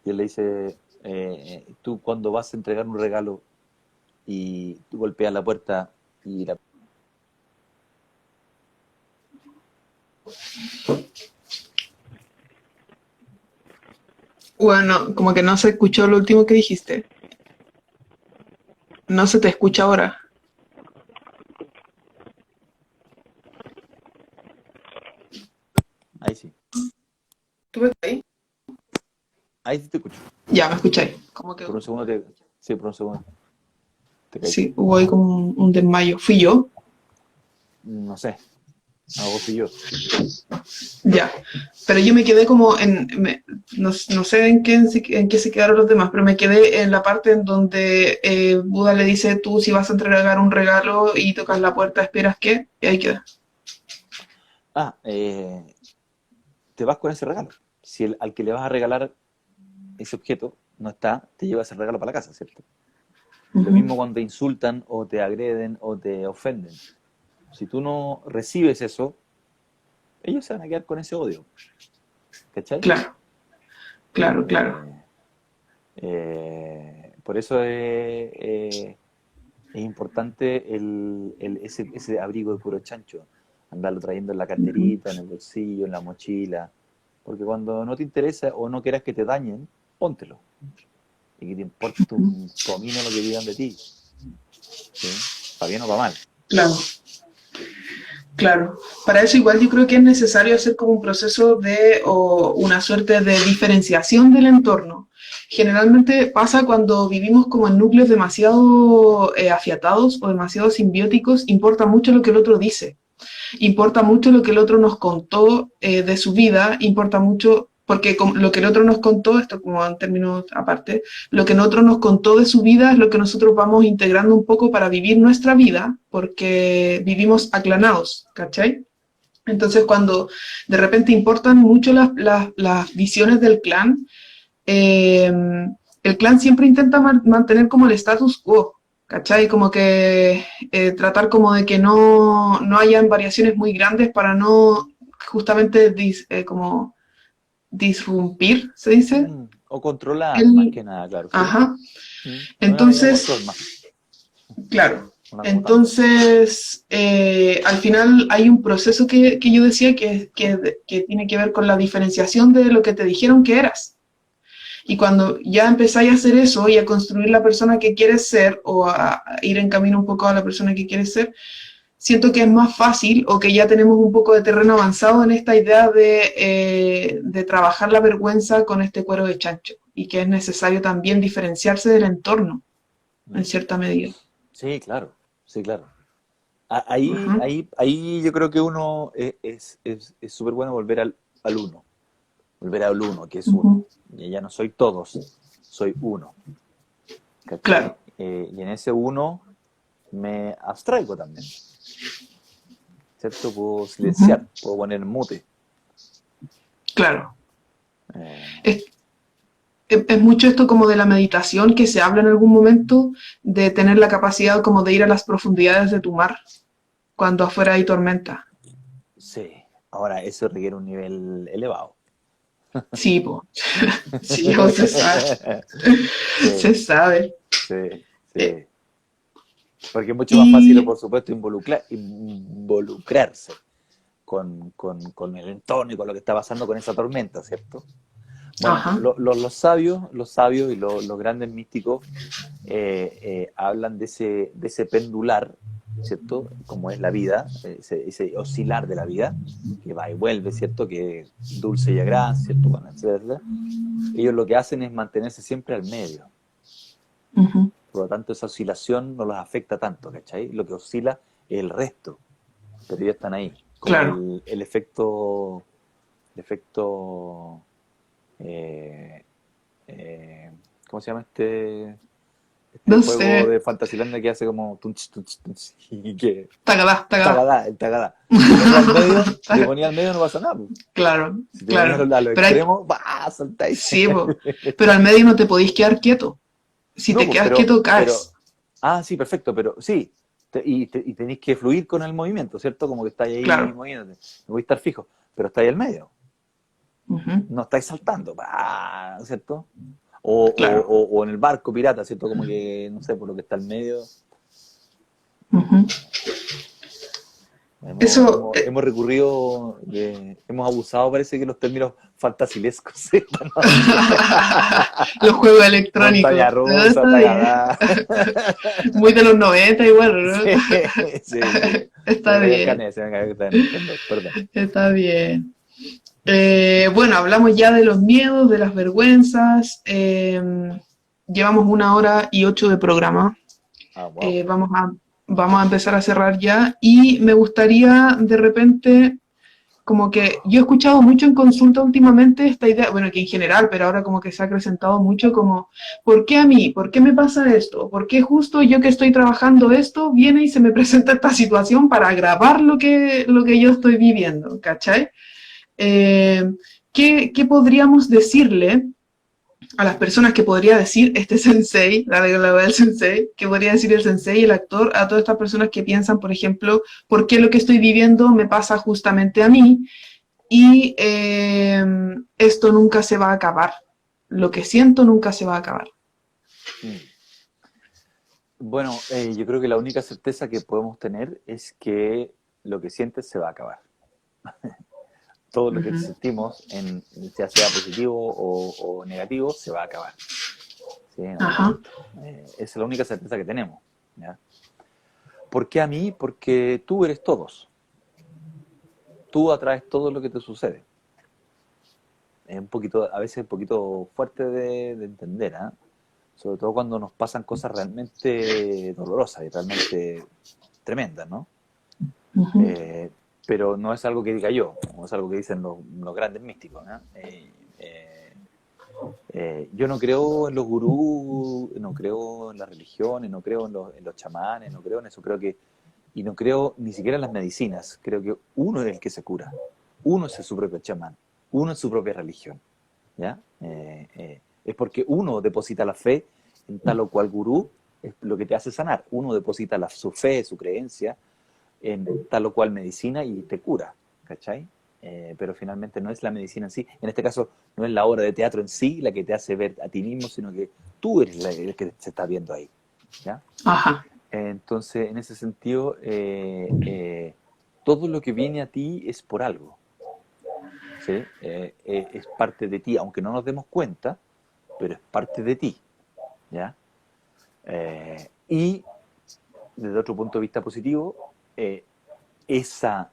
Y él le dice, tú cuando vas a entregar un regalo y tú golpeas la puerta y la... Bueno, como que no se escuchó lo último que dijiste. No se te escucha ahora. Ahí sí, ¿Tú ves ahí? ahí sí te escucho. Ya, me escucháis. ¿Cómo Por quedó? un segundo te... Sí, por un segundo te caíste. Sí, hubo ahí como un desmayo. ¿Fui yo? No sé, algo fui yo. Ya. Pero yo me quedé como no, no sé en qué se quedaron los demás, pero me quedé en la parte en donde Buda le dice, tú si vas a entregar un regalo y tocas la puerta, ¿esperas qué? Y ahí queda. Ah, te vas con ese regalo. Si al que le vas a regalar ese objeto no está, te llevas ese regalo para la casa, ¿cierto? Y lo Ujú. mismo cuando te insultan o te agreden o te ofenden. Si tú no recibes eso, ellos se van a quedar con ese odio, ¿cachai? Claro, claro, claro. Eh, por eso es importante ese abrigo de puro chancho, andarlo trayendo en la Ujú. carterita, en el bolsillo, en la mochila, porque cuando no te interesa o no quieras que te dañen, póntelo. Y que te importe un comino lo que digan de ti. ¿sí? ¿Va bien o va mal? Claro. Claro, para eso igual yo creo que es necesario hacer como un proceso de o una suerte de diferenciación del entorno. Generalmente pasa cuando vivimos como en núcleos demasiado afiatados o demasiado simbióticos, importa mucho lo que el otro dice, importa mucho lo que el otro nos contó de su vida, importa mucho, porque lo que el otro nos contó, esto como en términos aparte, lo que el otro nos contó de su vida es lo que nosotros vamos integrando un poco para vivir nuestra vida, porque vivimos aclanados, ¿cachai? Entonces cuando de repente importan mucho las visiones del clan, eh, el clan siempre intenta mantener como el status quo, ¿cachai? Como que tratar como de que no hayan variaciones muy grandes para no justamente como disrumpir, ¿se dice? O controlar, más El, que nada, claro, ¿sí? ajá. Es una medida de control Entonces, más, claro. una mutanza. Entonces, al final hay un proceso que yo decía que tiene que ver con la diferenciación de lo que te dijeron que eras. Y cuando ya empezáis a hacer eso y a construir la persona que quieres ser o a ir en camino un poco a la persona que quieres ser, siento que es más fácil o que ya tenemos un poco de terreno avanzado en esta idea de trabajar la vergüenza con este cuero de chancho y que es necesario también diferenciarse del entorno en Mm. cierta medida. Sí, claro, sí, claro. Ahí, Ujú, ahí yo creo que uno es súper bueno volver volver al uno, que es uno. ujú. Y ya no soy todos, soy uno, ¿cachai? Claro. Y en ese uno me abstraigo también, ¿cierto? Puedo Ujú, silenciar, puedo poner mute. claro. Eh, Es, es mucho esto como de la meditación que se habla en algún momento, de tener la capacidad como de ir a las profundidades de tu mar cuando afuera hay tormenta. sí, ahora eso requiere un nivel elevado. Sí, po. Sí, o se sabe. Sí, Se sabe. sí, Eh, sí. Porque es mucho más fácil, y, por supuesto, involucrarse con el entorno y con lo que está pasando con esa tormenta, ¿cierto? Bueno, ajá, los sabios y los grandes místicos hablan de ese pendular, ¿cierto? Como es la vida, ese oscilar de la vida, que va y vuelve, ¿cierto? Que es dulce y agradable, ¿cierto? Bueno, etcétera. Ellos lo que hacen es mantenerse siempre al medio. ujú, Por lo tanto, esa oscilación no los afecta tanto, ¿cachai? Lo que oscila es el resto, pero ellos están ahí, como claro. el efecto, eh, eh, ¿cómo se llama este No juego sé. de Fantasylandia que hace como tunch, tunch, tunch, y que Tagadá, tagadá. tagadá, el tagadá. Si te ponía al medio no pasa nada, pues. Claro, Si te ponías claro. a los Pero hay, extremos, ¡bah! Saltáis. sí, po. Pero al medio no te podéis quedar quieto. Si No, te pues, quedas quieto, pero, caes. sí, perfecto, pero sí, y tenéis que fluir con el movimiento, ¿cierto? Como que estáis ahí Claro. moviéndote, no voy a estar fijo, pero estáis al medio, Ujú, no estáis saltando, ¡bah! ¿Cierto? claro. O en el barco pirata, ¿cierto? Como que, no sé, por lo que está al medio, Ujú. Eso, hemos recurrido, hemos abusado, parece que los términos fantasilescos esta noche. los juegos electrónicos. Montaña Todo rusa, está bien. tagadá. Muy de los 90 igual, ¿no? Sí, sí, sí. Se Está me cayó el bien, carnet, se me cayó el carnet, perdón, perdón. está bien. Bueno, hablamos ya de los miedos, de las vergüenzas. Llevamos 1 hora y 8 de programa. Ah, wow. Eh, vamos a, vamos a empezar a cerrar ya. Y me gustaría de repente, como que yo he escuchado mucho en consulta últimamente esta idea, bueno, que en general, pero ahora como que se ha acrecentado mucho como, ¿por qué a mí? ¿Por qué me pasa esto? ¿Por qué justo yo que estoy trabajando esto viene y se me presenta esta situación para agravar lo que yo estoy viviendo? ¿Cachai? Eh, ¿qué podríamos decirle a las personas que podría decir este sensei, la del sensei, que podría decir el sensei, el actor, a todas estas personas que piensan, por ejemplo, por qué lo que estoy viviendo me pasa justamente a mí y esto nunca se va a acabar. Lo que siento nunca se va a acabar. Mm. Bueno, yo creo que la única certeza que podemos tener es que lo que sientes se va a acabar. Todo lo que Ujú. sentimos, ya sea positivo o negativo, se va a acabar. ¿Sí? En algún Ajá, momento. Esa es la única certeza que tenemos. ¿ya? ¿Por qué a mí? Porque tú eres todos. Tú atraes todo lo que te sucede. Es un poquito, a veces un poquito fuerte de entender, ¿eh? Sobre todo cuando nos pasan cosas realmente dolorosas y realmente tremendas, ¿no? Ujú. Pero no es algo que diga yo, no es algo que dicen los grandes místicos, ¿no? Yo no creo en los gurús, no creo en las religiones, no creo en los chamanes, no creo en eso, creo que, y no creo ni siquiera en las medicinas, creo que uno es el que se cura, uno es su propio chamán, uno es su propia religión, ¿ya? Es porque uno deposita la fe en tal o cual gurú, es lo que te hace sanar, uno deposita su fe, su creencia en tal o cual medicina y te cura, ¿cachai? Pero finalmente no es la medicina en sí, en este caso no es la obra de teatro en sí la que te hace ver a ti mismo, sino que tú eres el que se está viendo ahí, ¿ya? Ajá. Entonces, en ese sentido, todo lo que viene a ti es por algo, ¿sí? Es parte de ti, aunque no nos demos cuenta, pero es parte de ti, ¿ya? Y desde otro punto de vista positivo, esa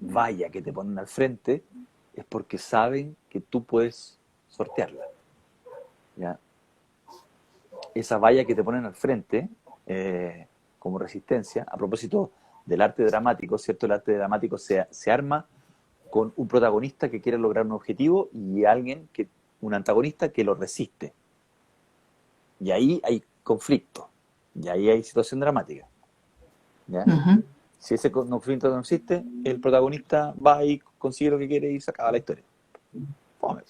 valla que te ponen al frente es porque saben que tú puedes sortearla, ¿ya? Esa valla que te ponen al frente como resistencia, a propósito del arte dramático, ¿cierto? El arte dramático se arma con un protagonista que quiere lograr un objetivo y un antagonista que lo resiste. Y ahí hay conflicto, y ahí hay situación dramática, ¿ya? Ujú. Si ese conflicto no existe, el protagonista va y consigue lo que quiere y se acaba la historia. Fome.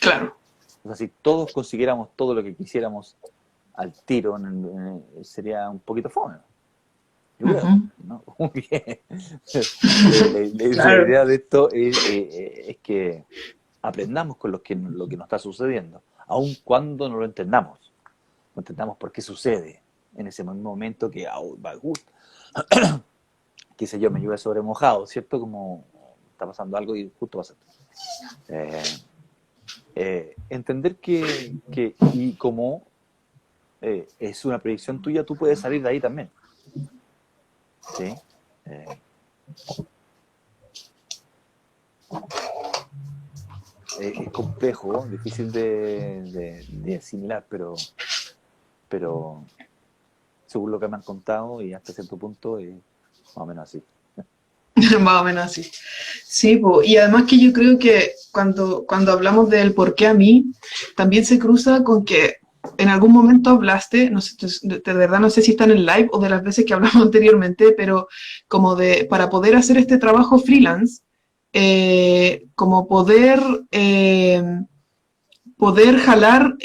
Claro. O sea, si todos consiguiéramos todo lo que quisiéramos al tiro, sería un poquito fome. Yo creo, Ujú. ¿no? La Claro. idea de esto es que aprendamos con lo que nos está sucediendo, aun cuando no lo entendamos. No entendamos por qué sucede en ese mismo momento que, qué sé yo, me llueve sobre mojado, ¿cierto? Como está pasando algo y justo pasa. Eh, Entender y como es una predicción tuya, tú puedes salir de ahí también, ¿sí? Eh, es complejo, difícil de asimilar, pero según lo que me han contado y hasta cierto punto, más o menos así. Más o menos así. Sí, po, y además que yo creo que cuando hablamos del por qué a mí, también se cruza con que en algún momento hablaste, no sé, de verdad no sé si está en el live o de las veces que hablamos anteriormente, pero como de, para poder hacer este trabajo freelance, como poder jalar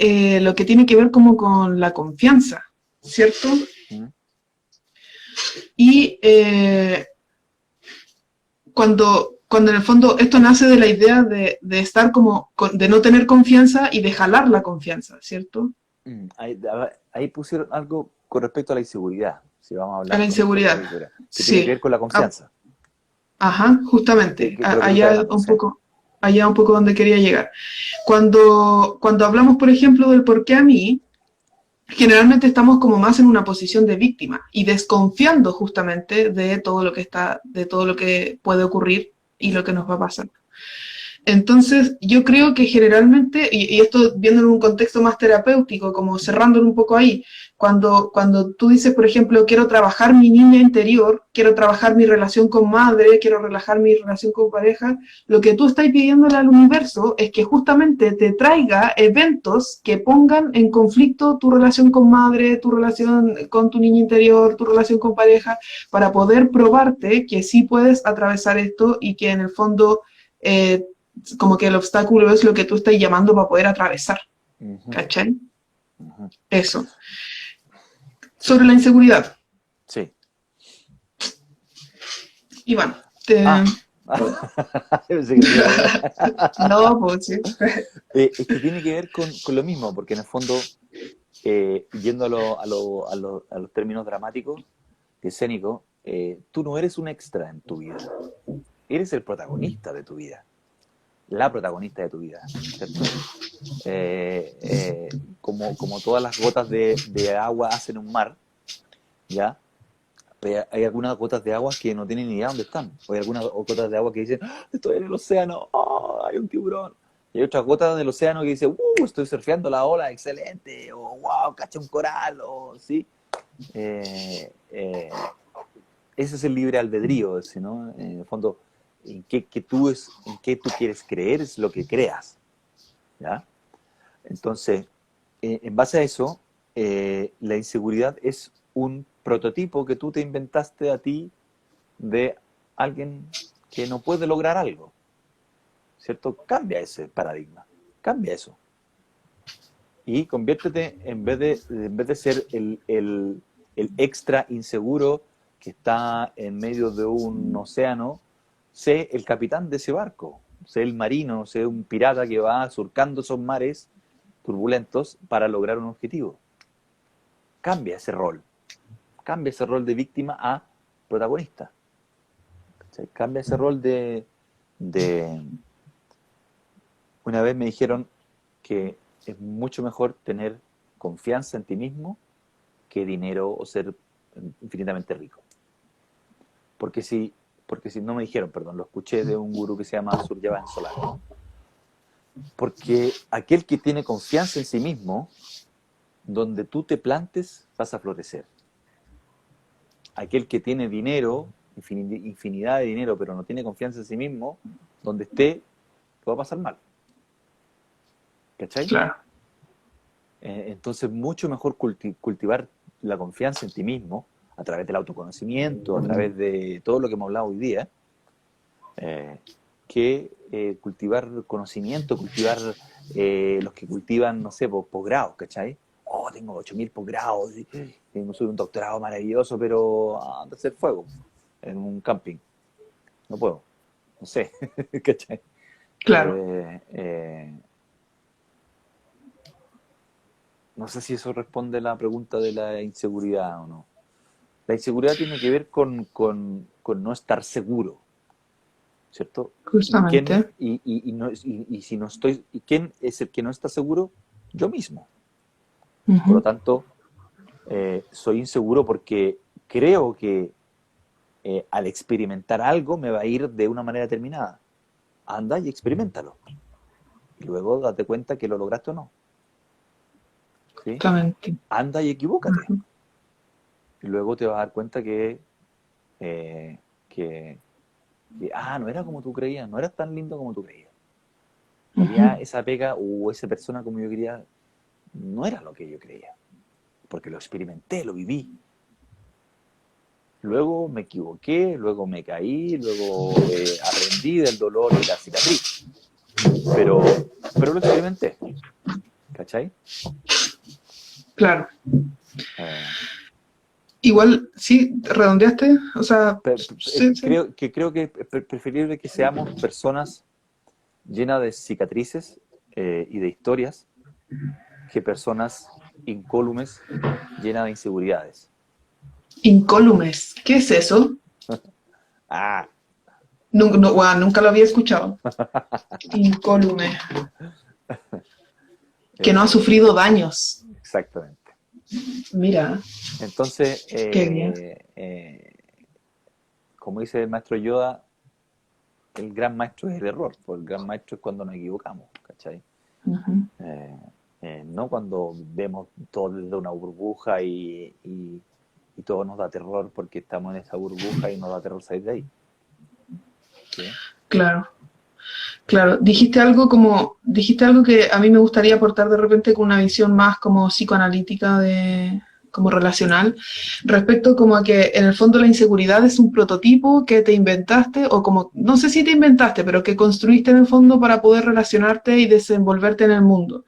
lo que tiene que ver como con la confianza, ¿cierto? ¿Mm? Y cuando en el fondo esto nace de la idea de estar como, de no tener confianza y de jalar la confianza, ¿cierto? Ahí pusieron algo con respecto a la inseguridad, si vamos a A hablar la con respecto a inseguridad. la inseguridad, que tiene que Sí. ver con la Ah, confianza, ajá, justamente. que es lo que tú estás hablando, ¿sí? Allá un poco donde quería llegar. Cuando hablamos, por ejemplo, del por qué a mí, generalmente estamos como más en una posición de víctima y desconfiando justamente de todo lo que puede ocurrir y lo que nos va a pasar. Entonces, yo creo que generalmente, y esto viendo en un contexto más terapéutico, como cerrándolo un poco ahí, cuando tú dices, por ejemplo, quiero trabajar mi niña interior, quiero trabajar mi relación con madre, quiero relajar mi relación con pareja, lo que tú estás pidiéndole al universo es que justamente te traiga eventos que pongan en conflicto tu relación con madre, tu relación con tu niña interior, tu relación con pareja, para poder probarte que sí puedes atravesar esto y que en el fondo eh, como que el obstáculo es lo que tú estás llamando para poder atravesar, Ujú, ¿cachai? ujú. Eso. Sí, Sobre la inseguridad, sí. Iván, te... Ah, pensé que te iba a preguntar. No, pues sí. Es que tiene que ver con lo mismo, porque en el fondo, yendo a los términos dramáticos, escénicos, tú no eres un extra en tu vida, eres el protagonista de tu vida, la protagonista de tu vida, ¿cierto? Como todas las gotas de agua hacen un mar, ¿ya? Pero hay algunas gotas de agua que no tienen ni idea dónde están. O hay algunas gotas de agua que dicen, "Ah, estoy en el océano, oh, hay un tiburón". Y hay otras gotas del océano que dicen, estoy surfeando la ola, excelente, o wow, caché un coral, o sí. Eh, eh, Ese es el libre albedrío, ese, ¿no? En el fondo, en qué tú quieres creer es lo que creas, ¿ya? Entonces, en base a eso, la inseguridad es un prototipo que tú te inventaste a ti de alguien que no puede lograr algo, ¿cierto? Cambia ese paradigma, cambia eso. Y conviértete, en vez de ser el extra inseguro que está en medio de un océano, sé el capitán de ese barco, sé el marino, sé un pirata que va surcando esos mares turbulentos para lograr un objetivo. Cambia ese rol de víctima a protagonista. ¿Cachai? Cambia ese rol de... Una vez me dijeron que es mucho mejor tener confianza en ti mismo que dinero o ser infinitamente rico. Porque si, porque si no me dijeron, perdón, lo escuché de un gurú que se llama Surya Solano. Porque aquel que tiene confianza en sí mismo, donde tú te plantes, vas a florecer. Aquel que tiene dinero, infinidad de dinero, pero no tiene confianza en sí mismo, donde esté, lo va a pasar mal. ¿Cachai? Claro. Entonces, mucho mejor cultivar la confianza en ti mismo a través del autoconocimiento, a través de todo lo que hemos hablado hoy día, que cultivar conocimiento, cultivar los que cultivan, no sé, posgrados, ¿cachai? Oh, tengo 8000 posgrados, soy un doctorado maravilloso, pero anda a hacer fuego en un camping. No puedo, no sé, ¿cachai? Claro. No sé si eso responde a la pregunta de la inseguridad o no. La inseguridad tiene que ver con no estar seguro, ¿cierto? Justamente. Si no estoy, ¿y quién es el que no está seguro? Yo mismo. Por lo Ujú. tanto, soy inseguro porque creo que al experimentar algo me va a ir de una manera determinada. Anda y experimentalo. Y luego date cuenta que lo lograste o no. ¿Sí? Justamente. Anda y equivócate. Ujú. Y luego te vas a dar cuenta eh, que, no era como tú creías, no era tan lindo como tú creías. En Ujú. realidad esa pega o esa persona como yo quería no era lo que yo creía, porque lo experimenté, lo viví. Luego me equivoqué, luego me caí, luego aprendí del dolor y la cicatriz, pero, pero lo experimenté, ¿cachai? Claro. Eh, Igual, sí, redondeaste, o sea, sí, sí. creo que es preferible que seamos personas llenas de cicatrices y de historias que personas incólumes llenas de inseguridades. Incólumes, ¿qué es eso? Ah, Nunca, no, guau, nunca lo había escuchado. Incólume, que no ha eh, sufrido daños. exactamente. Mira, Entonces, qué bien. como dice el maestro Yoda, el gran maestro es el error, porque el gran maestro es cuando nos equivocamos, ¿cachai? Ujú. Eh, no cuando vemos todo desde una burbuja y todo nos da terror porque estamos en esa burbuja y nos da terror salir de ahí. ¿Sí? Claro, claro. Dijiste algo que a mí me gustaría aportar de repente con una visión más como psicoanalítica de, como relacional, respecto como a que en el fondo la inseguridad es un prototipo que te inventaste o como, no sé si te inventaste, pero que construiste en el fondo para poder relacionarte y desenvolverte en el mundo.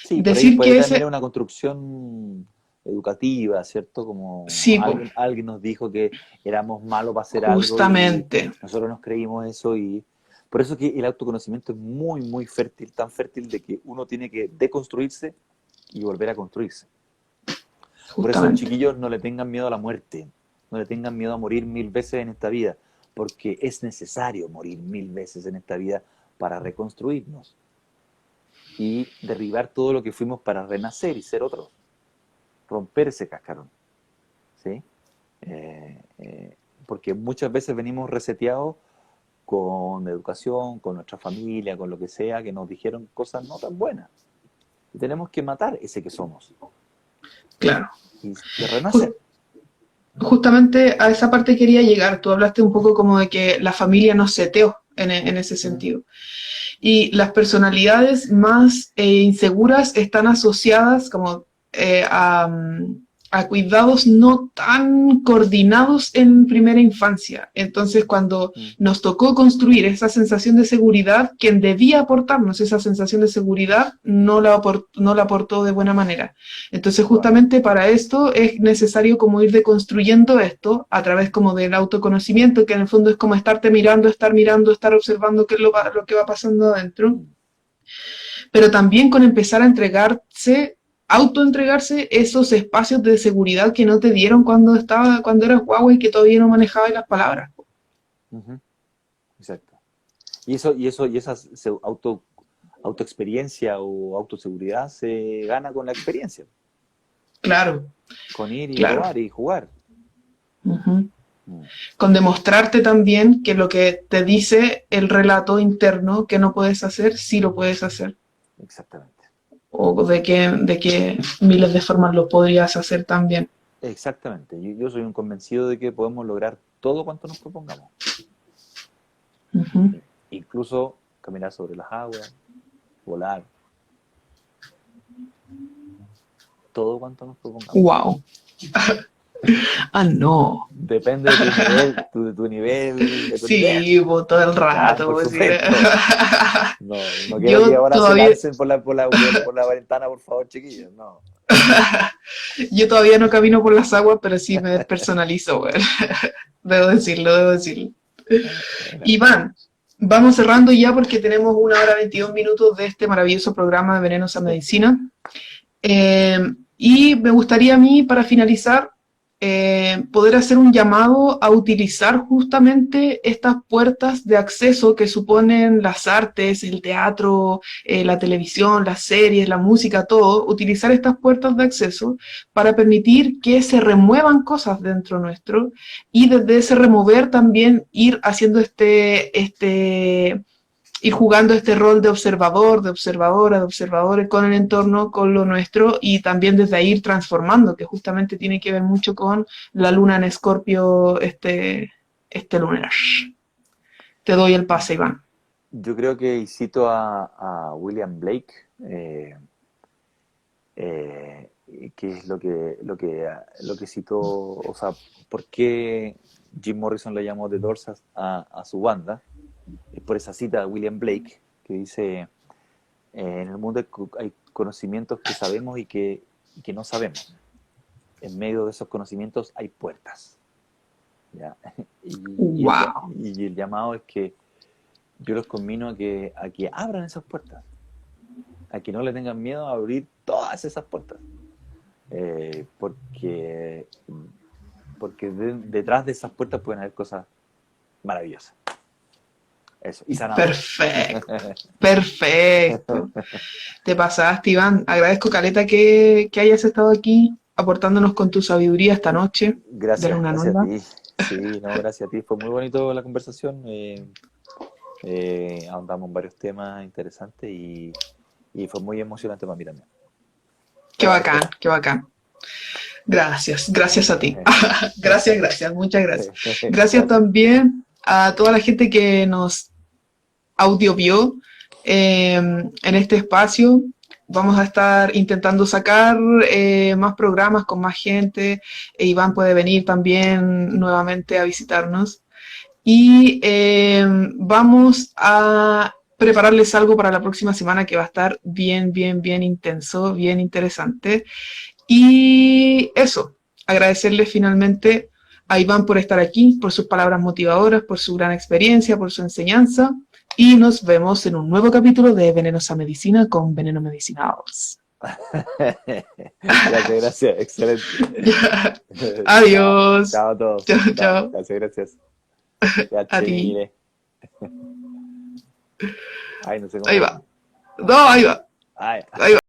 Sí, por ahí, Decir por ahí que también ese, es una construcción educativa, ¿cierto? Como sí, po, alguien nos dijo que éramos malos para hacer algo y justamente, nosotros nos creímos eso y por eso que el autoconocimiento es muy, muy fértil, tan fértil de que uno tiene que deconstruirse y volver a construirse. Por eso, justamente. chiquillos, no le tengan miedo a la muerte, no le tengan miedo a morir 1000 veces en esta vida, porque es necesario morir 1000 veces en esta vida para reconstruirnos y derribar todo lo que fuimos para renacer y ser otros, romper ese cascarón, ¿sí? Porque muchas veces venimos reseteados con educación, con nuestra familia, con lo que sea, que nos dijeron cosas no tan buenas. Y tenemos que matar ese que somos Claro. y renacer. Justamente a esa parte quería llegar. Tú hablaste un poco como de que la familia nos seteó en ese sentido. Y las personalidades más inseguras están asociadas como a cuidados no tan coordinados en primera infancia. Entonces, cuando nos tocó construir esa sensación de seguridad, quien debía aportarnos esa sensación de seguridad no la aportó de buena manera. Entonces, justamente para esto es necesario como ir deconstruyendo esto a través como del autoconocimiento, que en el fondo es como estar mirando, estar observando qué es lo que va pasando adentro, pero también con empezar a autoentregarse esos espacios de seguridad que no te dieron cuando eras guagua y que todavía no manejabas las palabras. Exacto. Y esa autoexperiencia o autoseguridad se gana con la experiencia. Claro. Con ir y claro. probar y jugar. Con demostrarte también que lo que te dice el relato interno que no puedes hacer, sí lo puedes hacer. Exactamente. O de que miles de formas lo podrías hacer también. Exactamente. Yo soy un convencido de que podemos lograr todo cuanto nos propongamos. Incluso caminar sobre las aguas, volar. Todo cuanto nos propongamos. ¡Wow! No. Depende de tu nivel. Sí, todo el rato. Por supuesto. No quiero Yo que ahora todavía... se lancen por la ventana, por favor, chiquillos. No. Yo todavía no camino por las aguas, pero sí me despersonalizo, güey. Debo decirlo. Iván, vamos cerrando ya porque tenemos 1 hora 22 minutos de este maravilloso programa de Venenos a Medicina. Y me gustaría a mí, para finalizar, poder hacer un llamado a utilizar justamente estas puertas de acceso que suponen las artes, el teatro, la televisión, las series, la música, todo, utilizar estas puertas de acceso para permitir que se remuevan cosas dentro nuestro y desde ese remover también ir haciendo ir jugando este rol de observador, de observadora, de observadores con el entorno, con lo nuestro, y también desde ahí ir transformando, que justamente tiene que ver mucho con la luna en Escorpio este lunar. Te doy el pase, Iván. Yo creo que cito a William Blake, que es lo que citó, o sea, ¿por qué Jim Morrison le llamó The Doors a su banda? Es por esa cita de William Blake, que dice, en el mundo hay conocimientos que sabemos y que no sabemos. En medio de esos conocimientos hay puertas. ¿Ya? Wow. Y el llamado es que yo los conmino a que abran esas puertas, a que no le tengan miedo a abrir todas esas puertas, porque detrás de esas puertas pueden haber cosas maravillosas. Eso, y sanador. Perfecto. Te pasaste, Iván. Agradezco, caleta, que hayas estado aquí aportándonos con tu sabiduría esta noche. Gracias, de Luna gracias Nueva. a ti. Sí, no, gracias a ti. Fue muy bonito la conversación. Ahondamos en varios temas interesantes y fue muy emocionante para mí también. Qué bacán, qué bacán. Gracias a ti. Gracias, muchas gracias. Gracias también a toda la gente que nos audiovio en este espacio. Vamos a estar intentando sacar más programas con más gente. Iván puede venir también nuevamente a visitarnos. Y vamos a prepararles algo para la próxima semana que va a estar bien intenso, bien interesante. Y eso, agradecerles finalmente a Iván por estar aquí, por sus palabras motivadoras, por su gran experiencia, por su enseñanza. Y nos vemos en un nuevo capítulo de Venenos a Medicina con Veneno Medicinados. Gracias, excelente. Adiós. Chao a todos. Chao. Gracias. A ti. Ay, no sé cómo. Ahí va. No, ahí va. Ay. Ahí va.